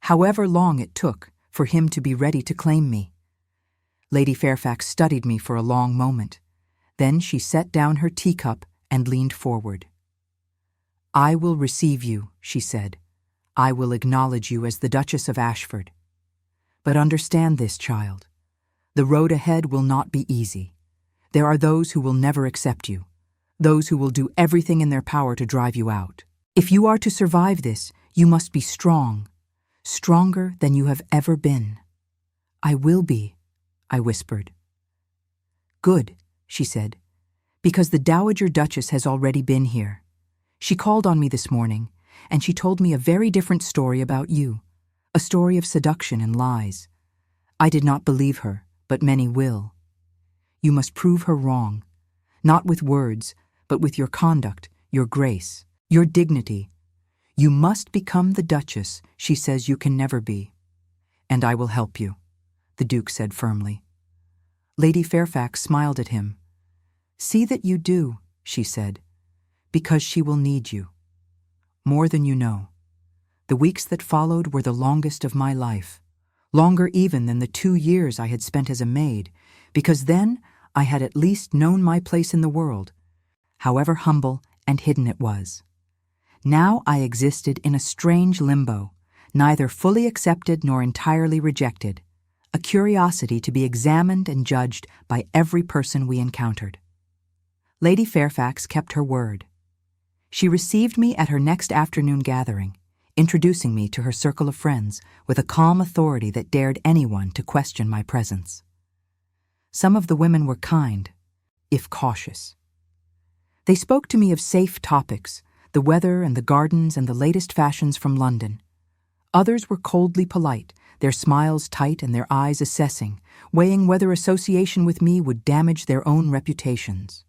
however long it took, for him to be ready to claim me. Lady Fairfax studied me for a long moment. Then she set down her teacup and leaned forward. "I will receive you," she said. "I will acknowledge you as the Duchess of Ashford. But understand this, child. The road ahead will not be easy. There are those who will never accept you, those who will do everything in their power to drive you out. If you are to survive this, you must be strong, stronger than you have ever been." "I will be," I whispered. "Good," she said, "because the Dowager Duchess has already been here. She called on me this morning, and she told me a very different story about you, a story of seduction and lies. I did not believe her, but many will. You must prove her wrong, not with words, but with your conduct, your grace, your dignity. You must become the Duchess she says you can never be." "And I will help you," the Duke said firmly. Lady Fairfax smiled at him. "See that you do," she said, "because she will need you. More than you know. The weeks that followed were the longest of my life, longer even than the 2 years I had spent as a maid, because then I had at least known my place in the world, however humble and hidden it was. Now I existed in a strange limbo, neither fully accepted nor entirely rejected, a curiosity to be examined and judged by every person we encountered. Lady Fairfax kept her word. She received me at her next afternoon gathering, introducing me to her circle of friends with a calm authority that dared anyone to question my presence. Some of the women were kind, if cautious. They spoke to me of safe topics, the weather and the gardens and the latest fashions from London. Others were coldly polite, their smiles tight and their eyes assessing, weighing whether association with me would damage their own reputations.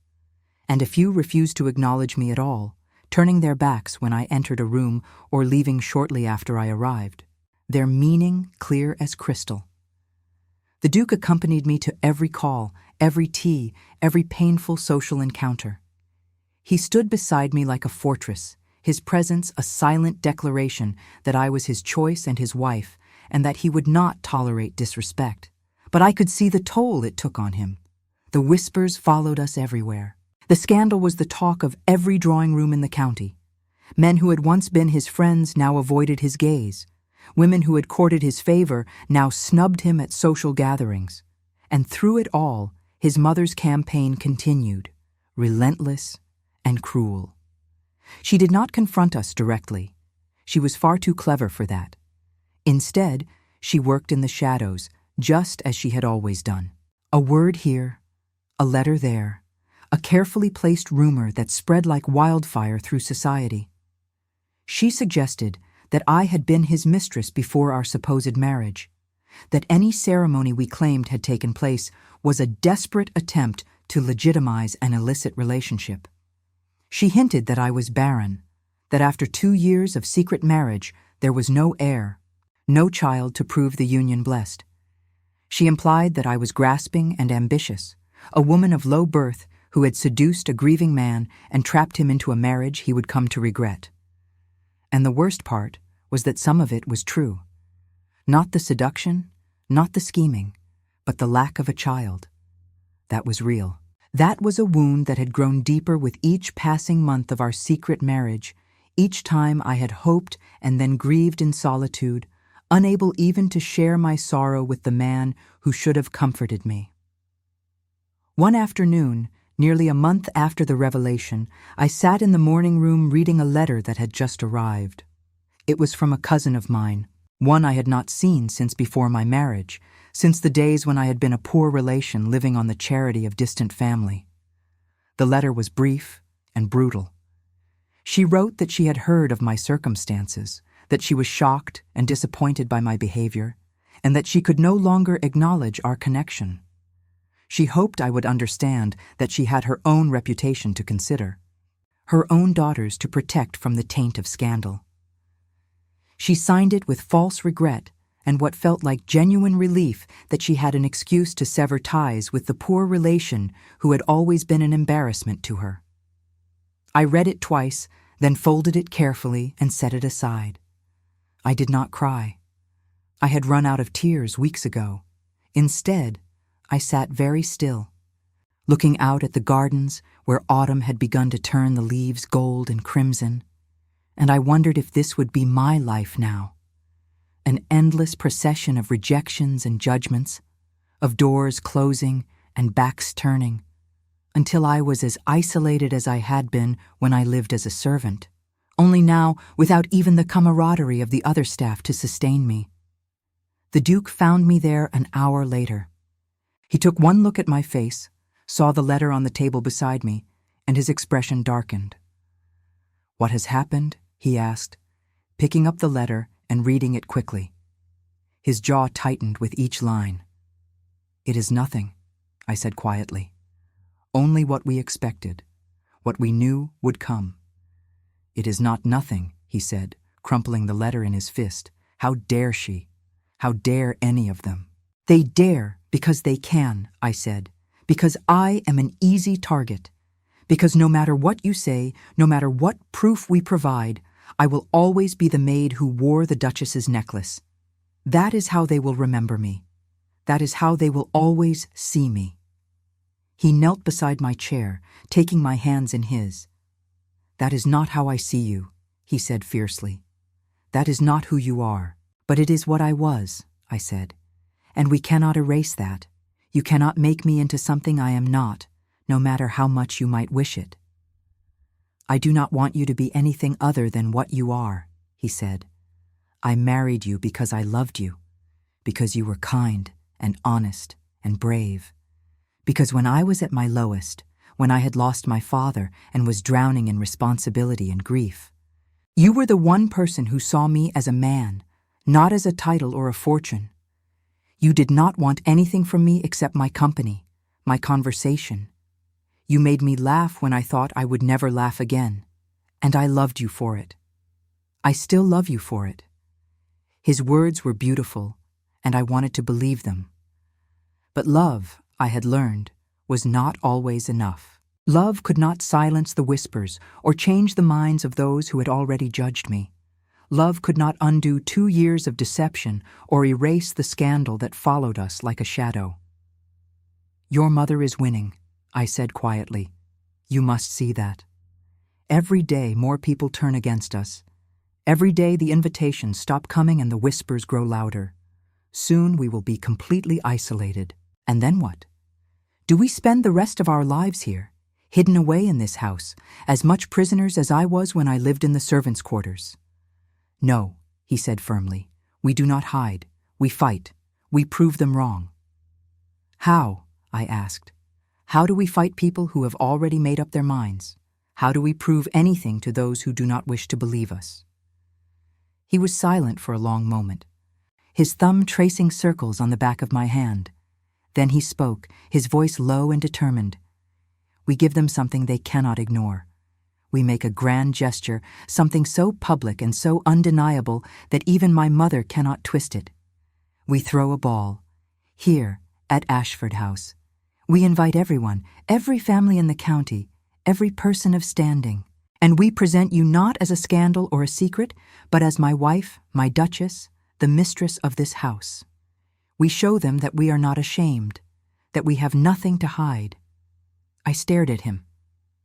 And a few refused to acknowledge me at all, turning their backs when I entered a room or leaving shortly after I arrived, their meaning clear as crystal. The Duke accompanied me to every call, every tea, every painful social encounter. He stood beside me like a fortress, his presence a silent declaration that I was his choice and his wife, and that he would not tolerate disrespect. But I could see the toll it took on him. The whispers followed us everywhere. The scandal was the talk of every drawing room in the county. Men who had once been his friends now avoided his gaze. Women who had courted his favor now snubbed him at social gatherings. And through it all, his mother's campaign continued, relentless and cruel. She did not confront us directly. She was far too clever for that. Instead, she worked in the shadows, just as she had always done. A word here, a letter there, a carefully placed rumor that spread like wildfire through society. She suggested that I had been his mistress before our supposed marriage, that any ceremony we claimed had taken place was a desperate attempt to legitimize an illicit relationship. She hinted that I was barren, that after 2 years of secret marriage there was no heir, no child to prove the union blessed. She implied that I was grasping and ambitious, a woman of low birth who had seduced a grieving man and trapped him into a marriage he would come to regret. And the worst part was that some of it was true. Not the seduction, not the scheming, but the lack of a child. That was real. That was a wound that had grown deeper with each passing month of our secret marriage, each time I had hoped and then grieved in solitude, unable even to share my sorrow with the man who should have comforted me. One afternoon, nearly a month after the revelation, I sat in the morning room reading a letter that had just arrived. It was from a cousin of mine, one I had not seen since before my marriage, since the days when I had been a poor relation living on the charity of distant family. The letter was brief and brutal. She wrote that she had heard of my circumstances, that she was shocked and disappointed by my behavior, and that she could no longer acknowledge our connection. She hoped I would understand that she had her own reputation to consider, her own daughters to protect from the taint of scandal. She signed it with false regret and what felt like genuine relief that she had an excuse to sever ties with the poor relation who had always been an embarrassment to her. I read it twice, then folded it carefully and set it aside. I did not cry. I had run out of tears weeks ago. Instead, I sat very still, looking out at the gardens where autumn had begun to turn the leaves gold and crimson, and I wondered if this would be my life now. An endless procession of rejections and judgments, of doors closing and backs turning, until I was as isolated as I had been when I lived as a servant, only now without even the camaraderie of the other staff to sustain me. The Duke found me there an hour later. He took one look at my face, saw the letter on the table beside me, and his expression darkened. "What has happened?" he asked, picking up the letter and reading it quickly. His jaw tightened with each line. "It is nothing," I said quietly. "Only what we expected, what we knew would come." "It is not nothing," he said, crumpling the letter in his fist. "How dare she? How dare any of them?" "They dare because they can," I said, "because I am an easy target. Because no matter what you say, no matter what proof we provide, I will always be the maid who wore the Duchess's necklace. That is how they will remember me. That is how they will always see me." He knelt beside my chair, taking my hands in his. "That is not how I see you," he said fiercely. "That is not who you are. But it is what I was," I said. "And we cannot erase that. You cannot make me into something I am not, no matter how much you might wish it." "I do not want you to be anything other than what you are," he said. "I married you because I loved you, because you were kind and honest and brave, because when I was at my lowest, when I had lost my father and was drowning in responsibility and grief, you were the one person who saw me as a man, not as a title or a fortune. You did not want anything from me except my company, my conversation. You made me laugh when I thought I would never laugh again, and I loved you for it. I still love you for it." His words were beautiful, and I wanted to believe them. But love, I had learned, was not always enough. Love could not silence the whispers or change the minds of those who had already judged me. Love could not undo 2 years of deception or erase the scandal that followed us like a shadow. "Your mother is winning," I said quietly. "You must see that. Every day more people turn against us. Every day the invitations stop coming and the whispers grow louder. Soon we will be completely isolated. And then what? Do we spend the rest of our lives here, hidden away in this house, as much prisoners as I was when I lived in the servants' quarters?" "No," he said firmly. "We do not hide. We fight. We prove them wrong." "How?" I asked. "How do we fight people who have already made up their minds? How do we prove anything to those who do not wish to believe us?" He was silent for a long moment, his thumb tracing circles on the back of my hand. Then he spoke, his voice low and determined. "We give them something they cannot ignore. We make a grand gesture, something so public and so undeniable that even my mother cannot twist it. We throw a ball. Here, at Ashford House. We invite everyone, every family in the county, every person of standing. And we present you not as a scandal or a secret, but as my wife, my Duchess, the mistress of this house. We show them that we are not ashamed, that we have nothing to hide." I stared at him.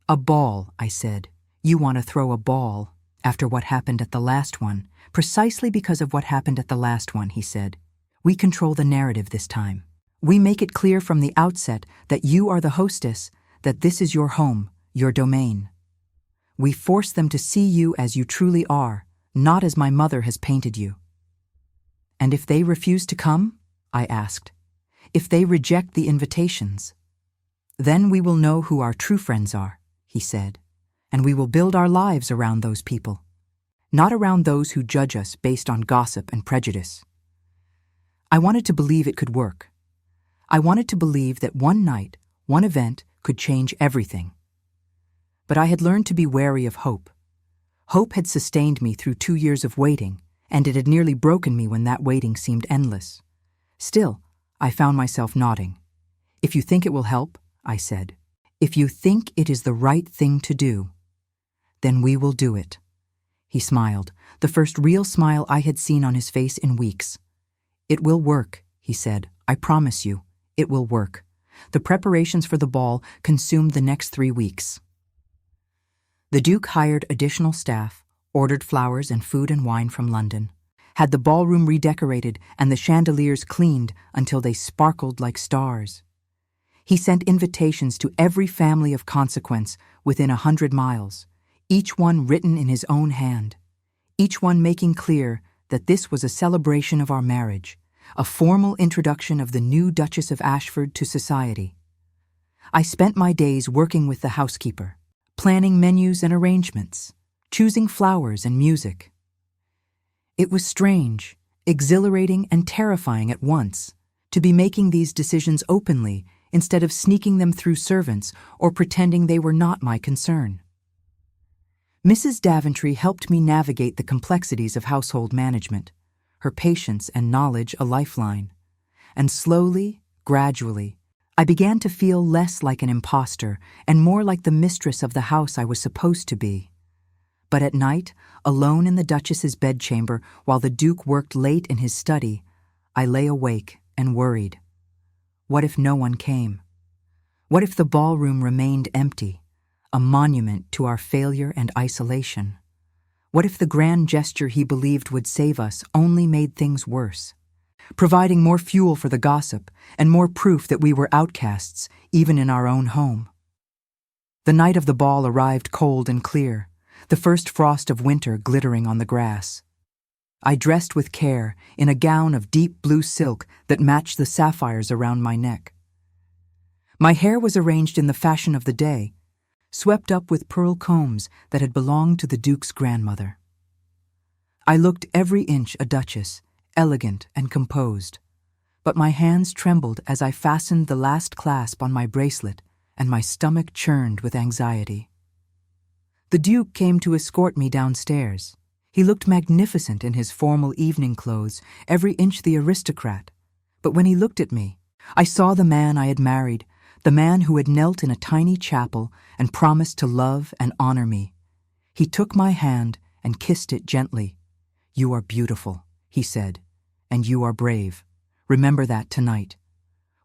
"A ball," I said. "You want to throw a ball after what happened at the last one, precisely because of what happened at the last one," he said. "We control the narrative this time. We make it clear from the outset that you are the hostess, that this is your home, your domain. We force them to see you as you truly are, not as my mother has painted you." "And if they refuse to come?" I asked. "If they reject the invitations?" "Then we will know who our true friends are," he said, "and we will build our lives around those people, not around those who judge us based on gossip and prejudice." I wanted to believe it could work. I wanted to believe that one night, one event, could change everything. But I had learned to be wary of hope. Hope had sustained me through 2 years of waiting, and it had nearly broken me when that waiting seemed endless. Still, I found myself nodding. "If you think it will help," I said, "if you think it is the right thing to do, then we will do it." He smiled, the first real smile I had seen on his face in weeks. "It will work," he said. "I promise you, it will work." The preparations for the ball consumed the next 3 weeks. The Duke hired additional staff, ordered flowers and food and wine from London, had the ballroom redecorated and the chandeliers cleaned until they sparkled like stars. He sent invitations to every family of consequence within 100 miles, each one written in his own hand, each one making clear that this was a celebration of our marriage, a formal introduction of the new Duchess of Ashford to society. I spent my days working with the housekeeper, planning menus and arrangements, choosing flowers and music. It was strange, exhilarating, and terrifying at once to be making these decisions openly instead of sneaking them through servants or pretending they were not my concern. Mrs. Daventry helped me navigate the complexities of household management, her patience and knowledge a lifeline. And slowly, gradually, I began to feel less like an imposter and more like the mistress of the house I was supposed to be. But at night, alone in the Duchess's bedchamber while the Duke worked late in his study, I lay awake and worried. What if no one came? What if the ballroom remained empty, a monument to our failure and isolation? What if the grand gesture he believed would save us only made things worse, providing more fuel for the gossip and more proof that we were outcasts, even in our own home? The night of the ball arrived cold and clear, the first frost of winter glittering on the grass. I dressed with care in a gown of deep blue silk that matched the sapphires around my neck. My hair was arranged in the fashion of the day, swept up with pearl combs that had belonged to the Duke's grandmother. I looked every inch a duchess, elegant and composed, but my hands trembled as I fastened the last clasp on my bracelet, and my stomach churned with anxiety. The Duke came to escort me downstairs. He looked magnificent in his formal evening clothes, every inch the aristocrat. But when he looked at me, I saw the man I had married, the man who had knelt in a tiny chapel and promised to love and honor me. He took my hand and kissed it gently. "You are beautiful," he said, "and you are brave. Remember that tonight.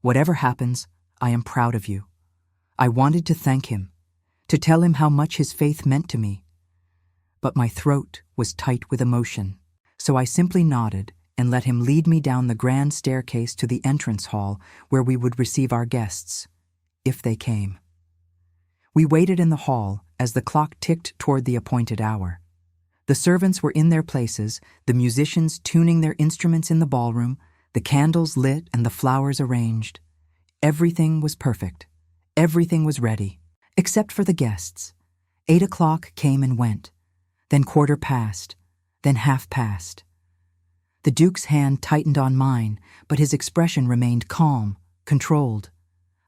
Whatever happens, I am proud of you." I wanted to thank him, to tell him how much his faith meant to me. But my throat was tight with emotion, so I simply nodded and let him lead me down the grand staircase to the entrance hall where we would receive our guests, if they came. We waited in the hall as the clock ticked toward the appointed hour. The servants were in their places, the musicians tuning their instruments in the ballroom, the candles lit and the flowers arranged. Everything was perfect. Everything was ready, except for the guests. 8 o'clock came and went, then 1/4 past, then 1/2 past. The Duke's hand tightened on mine, but his expression remained calm, controlled.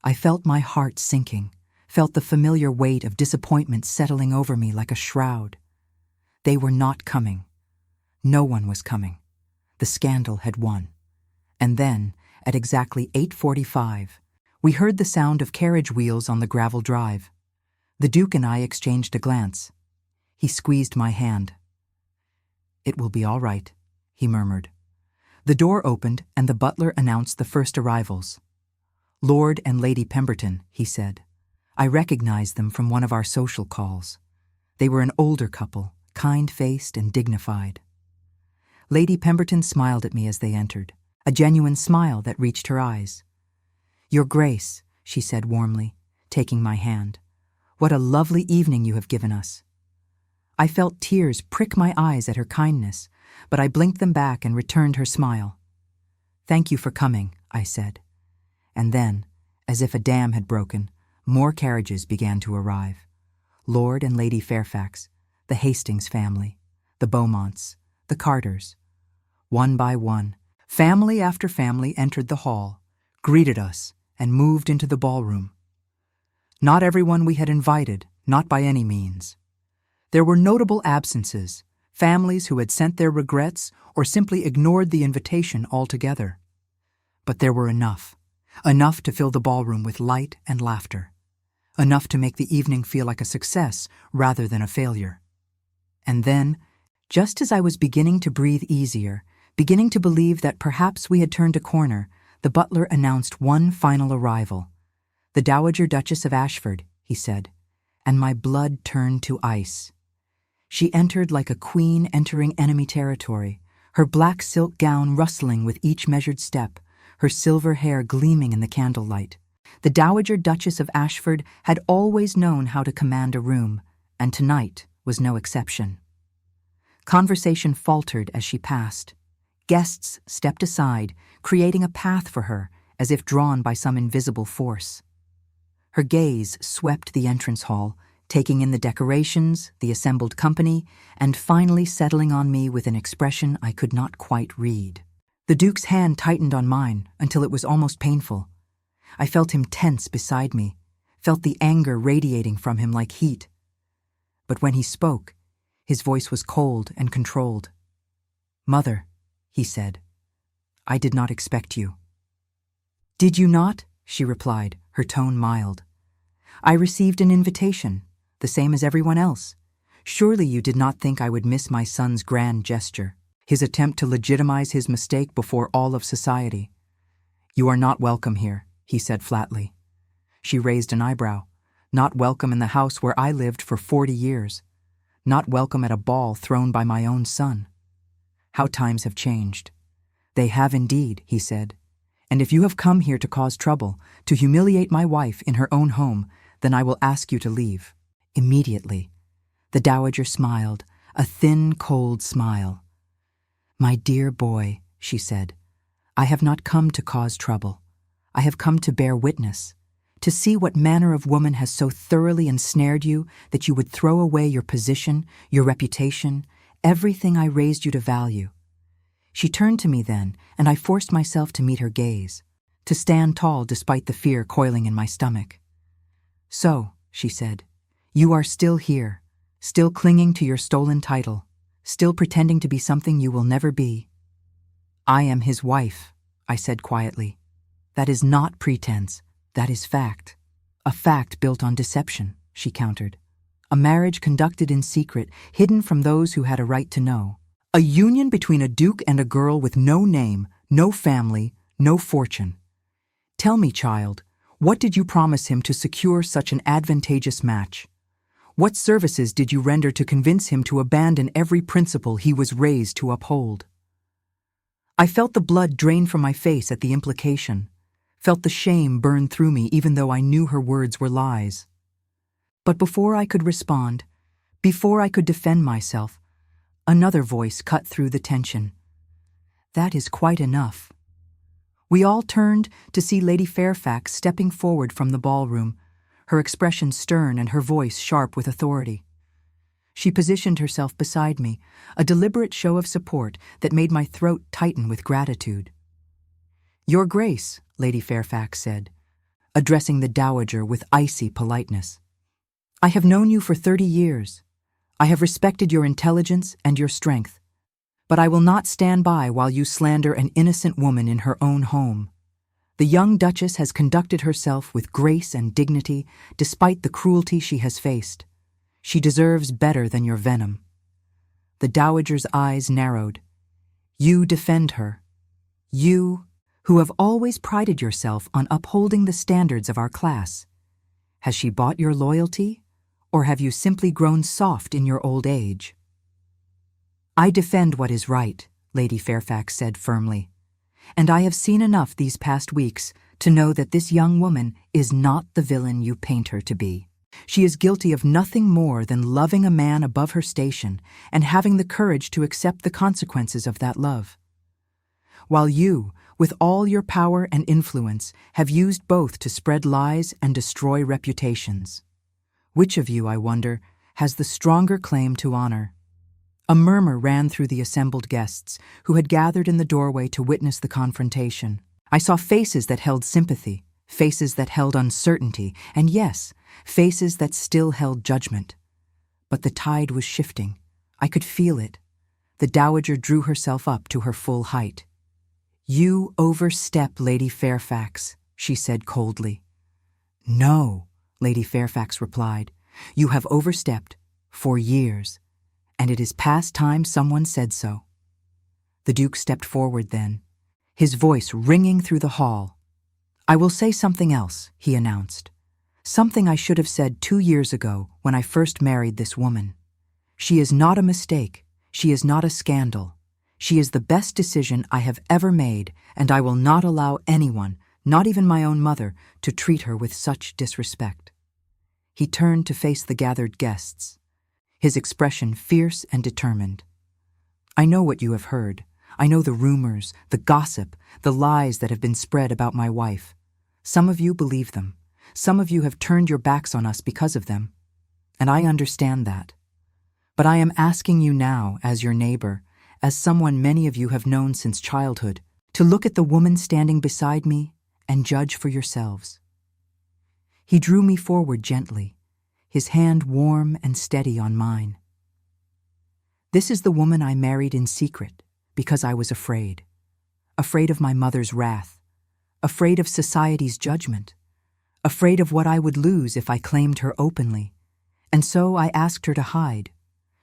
I felt my heart sinking, felt the familiar weight of disappointment settling over me like a shroud. They were not coming. No one was coming. The scandal had won. And then, at exactly 8:45, We heard the sound of carriage wheels on the gravel drive. The Duke and I exchanged a glance. He squeezed my hand. "It will be all right," he murmured. The door opened and the butler announced the first arrivals. "Lord and Lady Pemberton," he said. I recognized them from one of our social calls. They were an older couple, kind-faced and dignified. Lady Pemberton smiled at me as they entered, a genuine smile that reached her eyes. "Your Grace," she said warmly, taking my hand. "What a lovely evening you have given us." I felt tears prick my eyes at her kindness, but I blinked them back and returned her smile. "Thank you for coming," I said. And then, as if a dam had broken, more carriages began to arrive. Lord and Lady Fairfax, the Hastings family, the Beaumonts, the Carters. One by one, family after family entered the hall, greeted us, and moved into the ballroom. Not everyone we had invited, not by any means. There were notable absences, families who had sent their regrets or simply ignored the invitation altogether. But there were enough to fill the ballroom with light and laughter, enough to make the evening feel like a success rather than a failure. And then, just as I was beginning to breathe easier, beginning to believe that perhaps we had turned a corner, the butler announced one final arrival. "The Dowager Duchess of Ashford," he said, and my blood turned to ice. She entered like a queen entering enemy territory, her black silk gown rustling with each measured step, her silver hair gleaming in the candlelight. The Dowager Duchess of Ashford had always known how to command a room, and tonight was no exception. Conversation faltered as she passed. Guests stepped aside, creating a path for her, as if drawn by some invisible force. Her gaze swept the entrance hall, taking in the decorations, the assembled company, and finally settling on me with an expression I could not quite read. The Duke's hand tightened on mine until it was almost painful. I felt him tense beside me, felt the anger radiating from him like heat. But when he spoke, his voice was cold and controlled. "Mother," he said, "I did not expect you." "Did you not?" she replied, her tone mild. "I received an invitation, the same as everyone else. Surely you did not think I would miss my son's grand gesture, his attempt to legitimize his mistake before all of society." "You are not welcome here," he said flatly. She raised an eyebrow. "Not welcome in the house where I lived for 40 years. Not welcome at a ball thrown by my own son." "How times have changed." "They have indeed," he said. "And if you have come here to cause trouble, to humiliate my wife in her own home, then I will ask you to leave. Immediately." The Dowager smiled, a thin, cold smile. "My dear boy," she said, "I have not come to cause trouble. I have come to bear witness, to see what manner of woman has so thoroughly ensnared you that you would throw away your position, your reputation, everything I raised you to value." She turned to me then, and I forced myself to meet her gaze, to stand tall despite the fear coiling in my stomach. "So," she said, "you are still here, still clinging to your stolen title, still pretending to be something you will never be." "I am his wife," I said quietly. "That is not pretense, that is fact. A fact built on deception," she countered. "A marriage conducted in secret, hidden from those who had a right to know. A union between a duke and a girl with no name, no family, no fortune. Tell me, child, what did you promise him to secure such an advantageous match? What services did you render to convince him to abandon every principle he was raised to uphold?" I felt the blood drain from my face at the implication, felt the shame burn through me even though I knew her words were lies. But before I could respond, before I could defend myself, another voice cut through the tension. "That is quite enough." We all turned to see Lady Fairfax stepping forward from the ballroom, her expression stern and her voice sharp with authority. She positioned herself beside me, a deliberate show of support that made my throat tighten with gratitude. "Your Grace," Lady Fairfax said, addressing the Dowager with icy politeness, "I have known you for 30 years. I have respected your intelligence and your strength, but I will not stand by while you slander an innocent woman in her own home. The young Duchess has conducted herself with grace and dignity despite the cruelty she has faced. She deserves better than your venom." The Dowager's eyes narrowed. "You defend her. You, who have always prided yourself on upholding the standards of our class. Has she bought your loyalty, or have you simply grown soft in your old age?" "I defend what is right," Lady Fairfax said firmly. "And I have seen enough these past weeks to know that this young woman is not the villain you paint her to be. She is guilty of nothing more than loving a man above her station and having the courage to accept the consequences of that love. While you, with all your power and influence, have used both to spread lies and destroy reputations. Which of you, I wonder, has the stronger claim to honor?" A murmur ran through the assembled guests, who had gathered in the doorway to witness the confrontation. I saw faces that held sympathy, faces that held uncertainty, and yes, faces that still held judgment. But the tide was shifting. I could feel it. The Dowager drew herself up to her full height. "You overstep, Lady Fairfax," she said coldly. "No," Lady Fairfax replied. "You have overstepped for years, and it is past time someone said so." The Duke stepped forward then, his voice ringing through the hall. "I will say something else," he announced. "Something I should have said 2 years ago when I first married this woman. She is not a mistake. She is not a scandal. She is the best decision I have ever made, and I will not allow anyone, not even my own mother, to treat her with such disrespect." He turned to face the gathered guests, his expression fierce and determined. "I know what you have heard. I know the rumors, the gossip, the lies that have been spread about my wife. Some of you believe them. Some of you have turned your backs on us because of them. And I understand that. But I am asking you now, as your neighbor, as someone many of you have known since childhood, to look at the woman standing beside me and judge for yourselves." He drew me forward gently, his hand warm and steady on mine. "This is the woman I married in secret because I was afraid of my mother's wrath, afraid of society's judgment, afraid of what I would lose if I claimed her openly, and so I asked her to hide,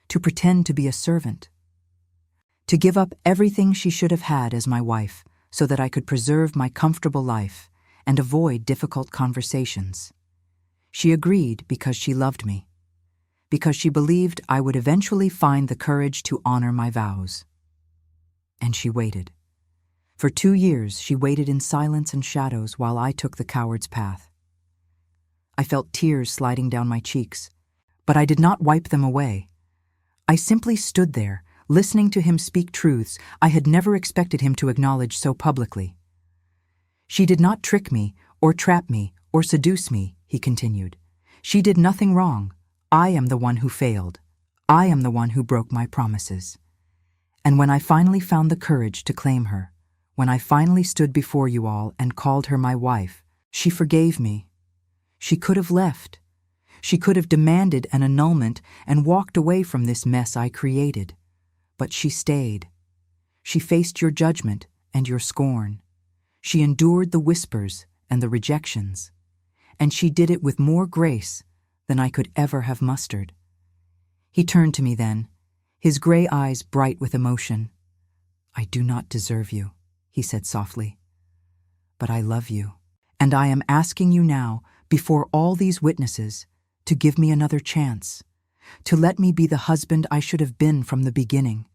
to pretend to be a servant, to give up everything she should have had as my wife so that I could preserve my comfortable life and avoid difficult conversations. She agreed because she loved me, because she believed I would eventually find the courage to honor my vows. And she waited. For 2 years she waited in silence and shadows while I took the coward's path. I felt tears sliding down my cheeks, but I did not wipe them away. I simply stood there, listening to him speak truths I had never expected him to acknowledge so publicly. "She did not trick me, or trap me, or seduce me," he continued. "She did nothing wrong. I am the one who failed. I am the one who broke my promises. And when I finally found the courage to claim her, when I finally stood before you all and called her my wife, she forgave me. She could have left. She could have demanded an annulment and walked away from this mess I created. But she stayed. She faced your judgment and your scorn. She endured the whispers and the rejections. And she did it with more grace than I could ever have mustered." He turned to me then, his gray eyes bright with emotion. "I do not deserve you," he said softly, "but I love you, and I am asking you now, before all these witnesses, to give me another chance, to let me be the husband I should have been from the beginning,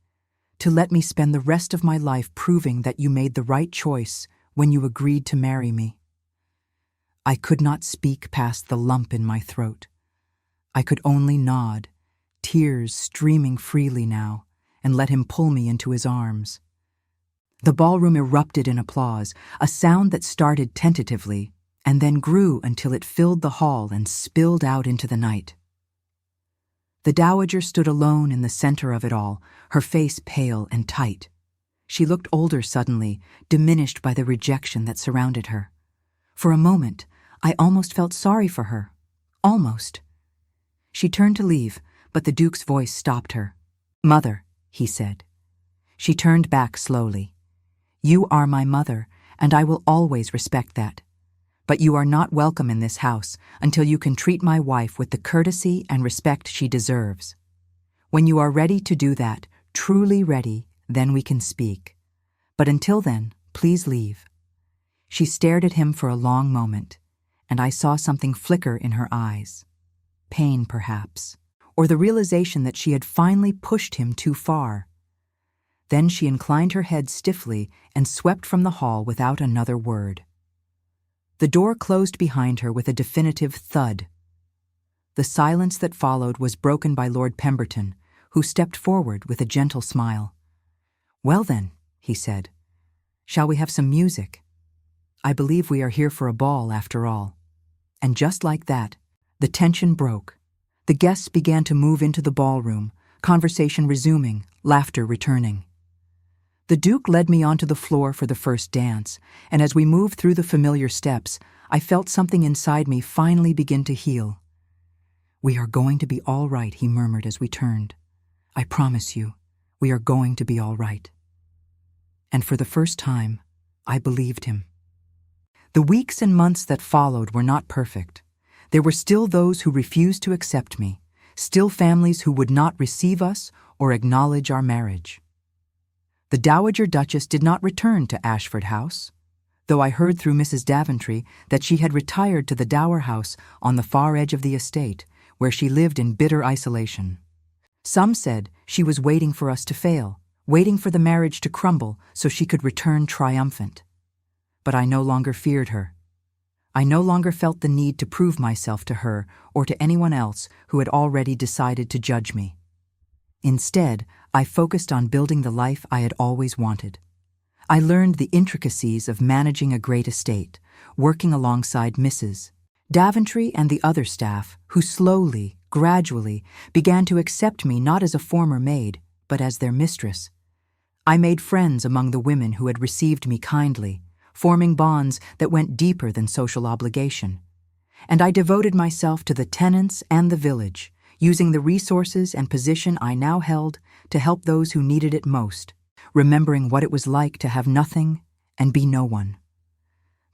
to let me spend the rest of my life proving that you made the right choice when you agreed to marry me." I could not speak past the lump in my throat. I could only nod, tears streaming freely now, and let him pull me into his arms. The ballroom erupted in applause, a sound that started tentatively and then grew until it filled the hall and spilled out into the night. The Dowager stood alone in the center of it all, her face pale and tight. She looked older suddenly, diminished by the rejection that surrounded her. For a moment, I almost felt sorry for her. Almost. She turned to leave, but the Duke's voice stopped her. "Mother," he said. She turned back slowly. "You are my mother, and I will always respect that. But you are not welcome in this house until you can treat my wife with the courtesy and respect she deserves. When you are ready to do that, truly ready, then we can speak. But until then, please leave." She stared at him for a long moment, and I saw something flicker in her eyes. Pain, perhaps, or the realization that she had finally pushed him too far. Then she inclined her head stiffly and swept from the hall without another word. The door closed behind her with a definitive thud. The silence that followed was broken by Lord Pemberton, who stepped forward with a gentle smile. "Well then," he said, "shall we have some music? I believe we are here for a ball after all." And just like that, the tension broke. The guests began to move into the ballroom, conversation resuming, laughter returning. The Duke led me onto the floor for the first dance, and as we moved through the familiar steps, I felt something inside me finally begin to heal. "We are going to be all right," he murmured as we turned. "I promise you, we are going to be all right." And for the first time, I believed him. The weeks and months that followed were not perfect. There were still those who refused to accept me, still families who would not receive us or acknowledge our marriage. The Dowager Duchess did not return to Ashford House, though I heard through Mrs. Daventry that she had retired to the Dower House on the far edge of the estate, where she lived in bitter isolation. Some said she was waiting for us to fail, waiting for the marriage to crumble so she could return triumphant. But I no longer feared her. I no longer felt the need to prove myself to her or to anyone else who had already decided to judge me. Instead, I focused on building the life I had always wanted. I learned the intricacies of managing a great estate, working alongside Mrs. Daventry and the other staff, who slowly, gradually, began to accept me not as a former maid, but as their mistress. I made friends among the women who had received me kindly, forming bonds that went deeper than social obligation. And I devoted myself to the tenants and the village, using the resources and position I now held to help those who needed it most, remembering what it was like to have nothing and be no one.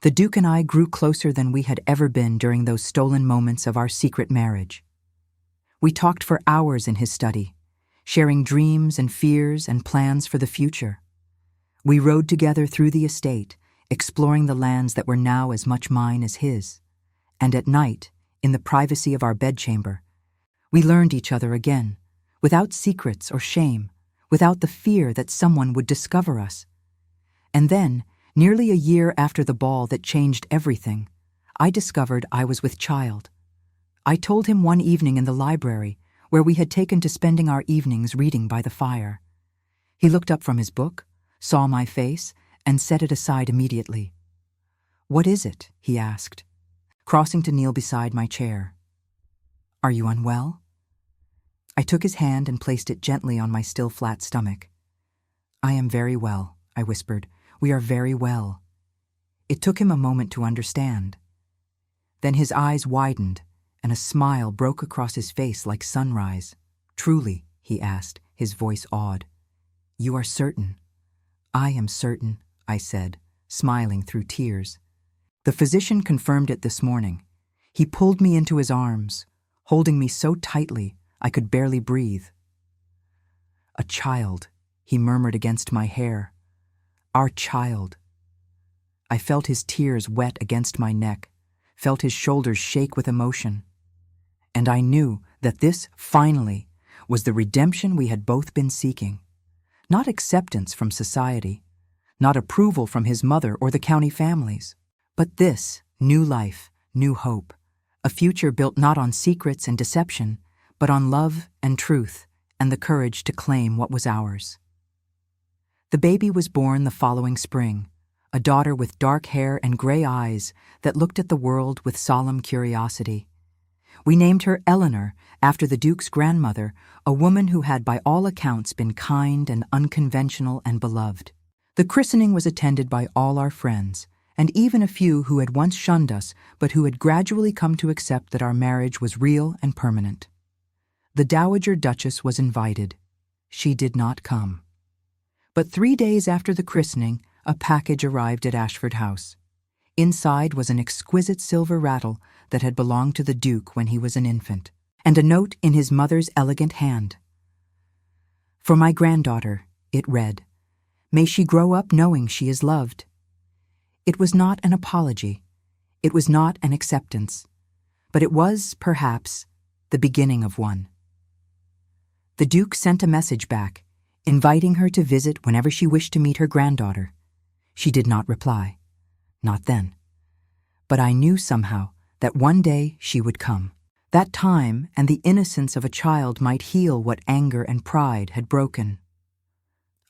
The Duke and I grew closer than we had ever been during those stolen moments of our secret marriage. We talked for hours in his study, sharing dreams and fears and plans for the future. We rode together through the estate, exploring the lands that were now as much mine as his. And at night, in the privacy of our bedchamber, we learned each other again, without secrets or shame, without the fear that someone would discover us. And then, nearly a year after the ball that changed everything, I discovered I was with child. I told him one evening in the library, where we had taken to spending our evenings reading by the fire. He looked up from his book, saw my face, and set it aside immediately. "What is it?" he asked, crossing to kneel beside my chair. "Are you unwell?" I took his hand and placed it gently on my still flat stomach. "I am very well," I whispered. "We are very well." It took him a moment to understand. Then his eyes widened, and a smile broke across his face like sunrise. "Truly?" he asked, his voice awed. "You are certain?" "I am certain," I said, smiling through tears. The physician confirmed it this morning. He pulled me into his arms, holding me so tightly I could barely breathe. "A child," he murmured against my hair. "Our child." I felt his tears wet against my neck, felt his shoulders shake with emotion. And I knew that this, finally, was the redemption we had both been seeking. Not acceptance from society, not approval from his mother or the county families, but this, new life, new hope, a future built not on secrets and deception, but on love and truth and the courage to claim what was ours. The baby was born the following spring, a daughter with dark hair and gray eyes that looked at the world with solemn curiosity. We named her Eleanor after the Duke's grandmother, a woman who had by all accounts been kind and unconventional and beloved. The christening was attended by all our friends, and even a few who had once shunned us but who had gradually come to accept that our marriage was real and permanent. The Dowager Duchess was invited. She did not come. But 3 days after the christening, A package arrived at Ashford House. Inside was an exquisite silver rattle that had belonged to the Duke when he was an infant, and a note in his mother's elegant hand. "For my granddaughter," it read. "May she grow up knowing she is loved." It was not an apology. It was not an acceptance. But it was, perhaps, the beginning of one. The Duke sent a message back, inviting her to visit whenever she wished to meet her granddaughter. She did not reply. Not then. But I knew somehow that one day she would come. That time and the innocence of a child might heal what anger and pride had broken.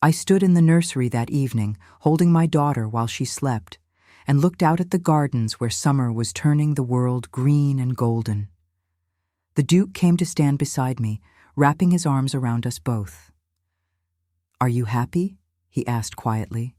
I stood in the nursery that evening, holding my daughter while she slept, and looked out at the gardens where summer was turning the world green and golden. The Duke came to stand beside me, wrapping his arms around us both. "Are you happy?" he asked quietly.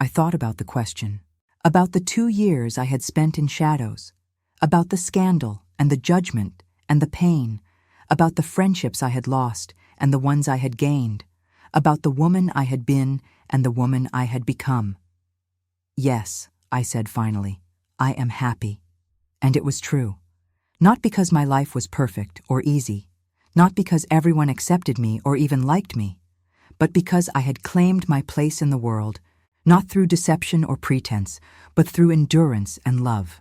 I thought about the question, about the 2 years I had spent in shadows, about the scandal and the judgment and the pain, about the friendships I had lost and the ones I had gained, about the woman I had been and the woman I had become. "Yes," I said finally, "I am happy." And it was true. Not because my life was perfect or easy, not because everyone accepted me or even liked me, but because I had claimed my place in the world, not through deception or pretense, but through endurance and love.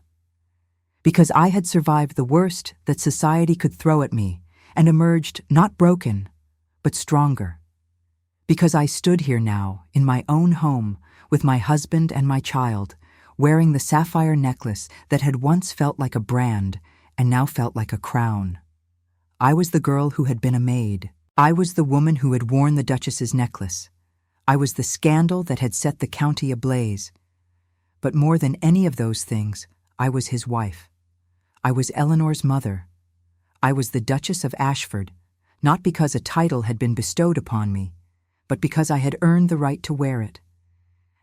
Because I had survived the worst that society could throw at me and emerged not broken, but stronger. Because I stood here now, in my own home, with my husband and my child, wearing the sapphire necklace that had once felt like a brand and now felt like a crown. I was the girl who had been a maid. I was the woman who had worn the Duchess's necklace. I was the scandal that had set the county ablaze. But more than any of those things, I was his wife. I was Eleanor's mother. I was the Duchess of Ashford, not because a title had been bestowed upon me, but because I had earned the right to wear it.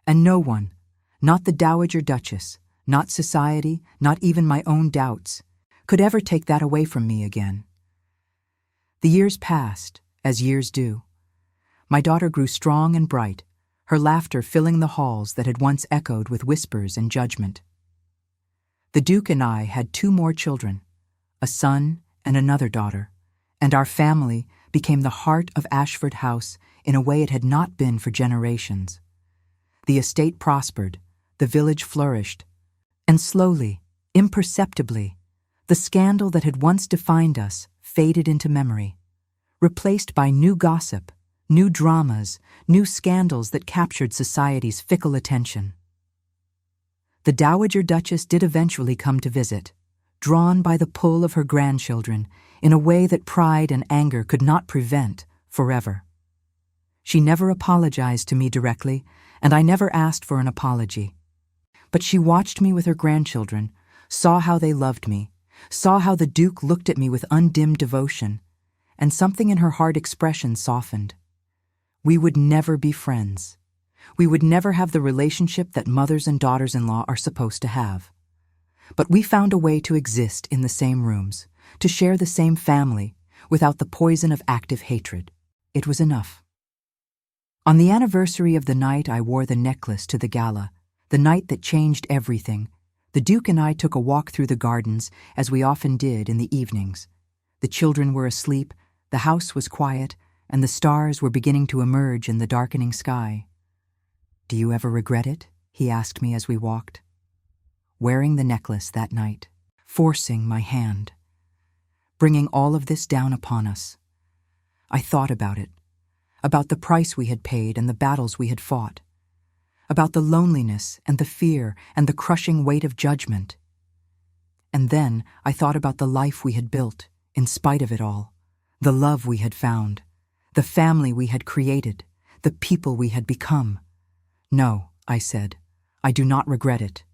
And no one, not the Dowager Duchess, not society, not even my own doubts, could ever take that away from me again. The years passed, as years do. My daughter grew strong and bright, her laughter filling the halls that had once echoed with whispers and judgment. The Duke and I had 2 more children, a son and another daughter, and our family became the heart of Ashford House in a way it had not been for generations. The estate prospered, the village flourished, and slowly, imperceptibly, the scandal that had once defined us faded into memory, replaced by new gossip, new dramas, new scandals that captured society's fickle attention. The Dowager Duchess did eventually come to visit, drawn by the pull of her grandchildren in a way that pride and anger could not prevent forever. She never apologized to me directly, and I never asked for an apology. But she watched me with her grandchildren, saw how they loved me, saw how the Duke looked at me with undimmed devotion, and something in her hard expression softened. We would never be friends. We would never have the relationship that mothers and daughters-in-law are supposed to have. But we found a way to exist in the same rooms, to share the same family, without the poison of active hatred. It was enough. On the anniversary of the night I wore the necklace to the gala, the night that changed everything, the Duke and I took a walk through the gardens, as we often did in the evenings. The children were asleep, the house was quiet, and the stars were beginning to emerge in the darkening sky. "Do you ever regret it?" he asked me as we walked. Wearing the necklace that night, forcing my hand, bringing all of this down upon us. I thought about it, about the price we had paid and the battles we had fought, about the loneliness and the fear and the crushing weight of judgment. And then I thought about the life we had built, in spite of it all, the love we had found, the family we had created, the people we had become. "No," I said, "I do not regret it.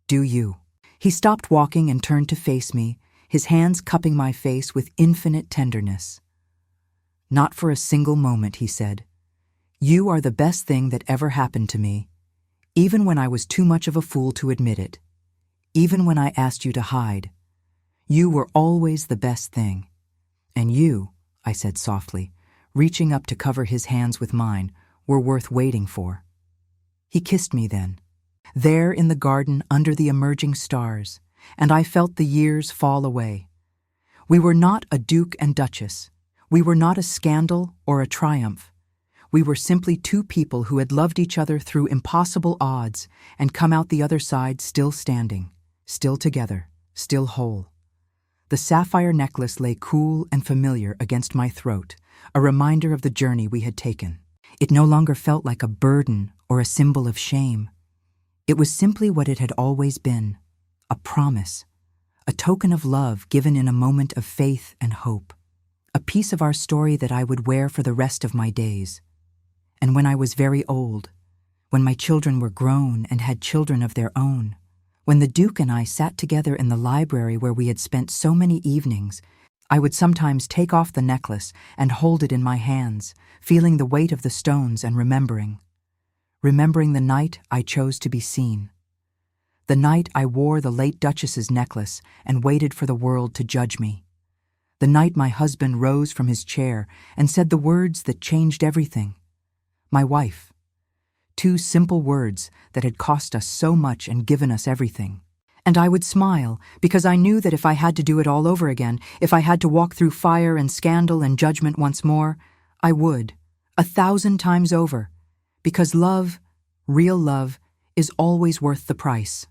Do you?" He stopped walking and turned to face me, his hands cupping my face with infinite tenderness. "Not for a single moment," he said. "You are the best thing that ever happened to me, even when I was too much of a fool to admit it, even when I asked you to hide. You were always the best thing. And you," I said softly, reaching up to cover his hands with mine, "were worth waiting for." He kissed me then, there in the garden under the emerging stars, and I felt the years fall away. We were not a duke and duchess. We were not a scandal or a triumph. We were simply two people who had loved each other through impossible odds and come out the other side still standing, still together, still whole. The sapphire necklace lay cool and familiar against my throat, a reminder of the journey we had taken. It no longer felt like a burden or a symbol of shame. It was simply what it had always been, a promise, a token of love given in a moment of faith and hope, a piece of our story that I would wear for the rest of my days. And when I was very old, when my children were grown and had children of their own, when the Duke and I sat together in the library where we had spent so many evenings, I would sometimes take off the necklace and hold it in my hands, feeling the weight of the stones and remembering the night I chose to be seen. The night I wore the late Duchess's necklace and waited for the world to judge me. The night my husband rose from his chair and said the words that changed everything. My wife. Two simple words that had cost us so much and given us everything. And I would smile, because I knew that if I had to do it all over again, if I had to walk through fire and scandal and judgment once more, I would, 1,000 times over, because love, real love, is always worth the price.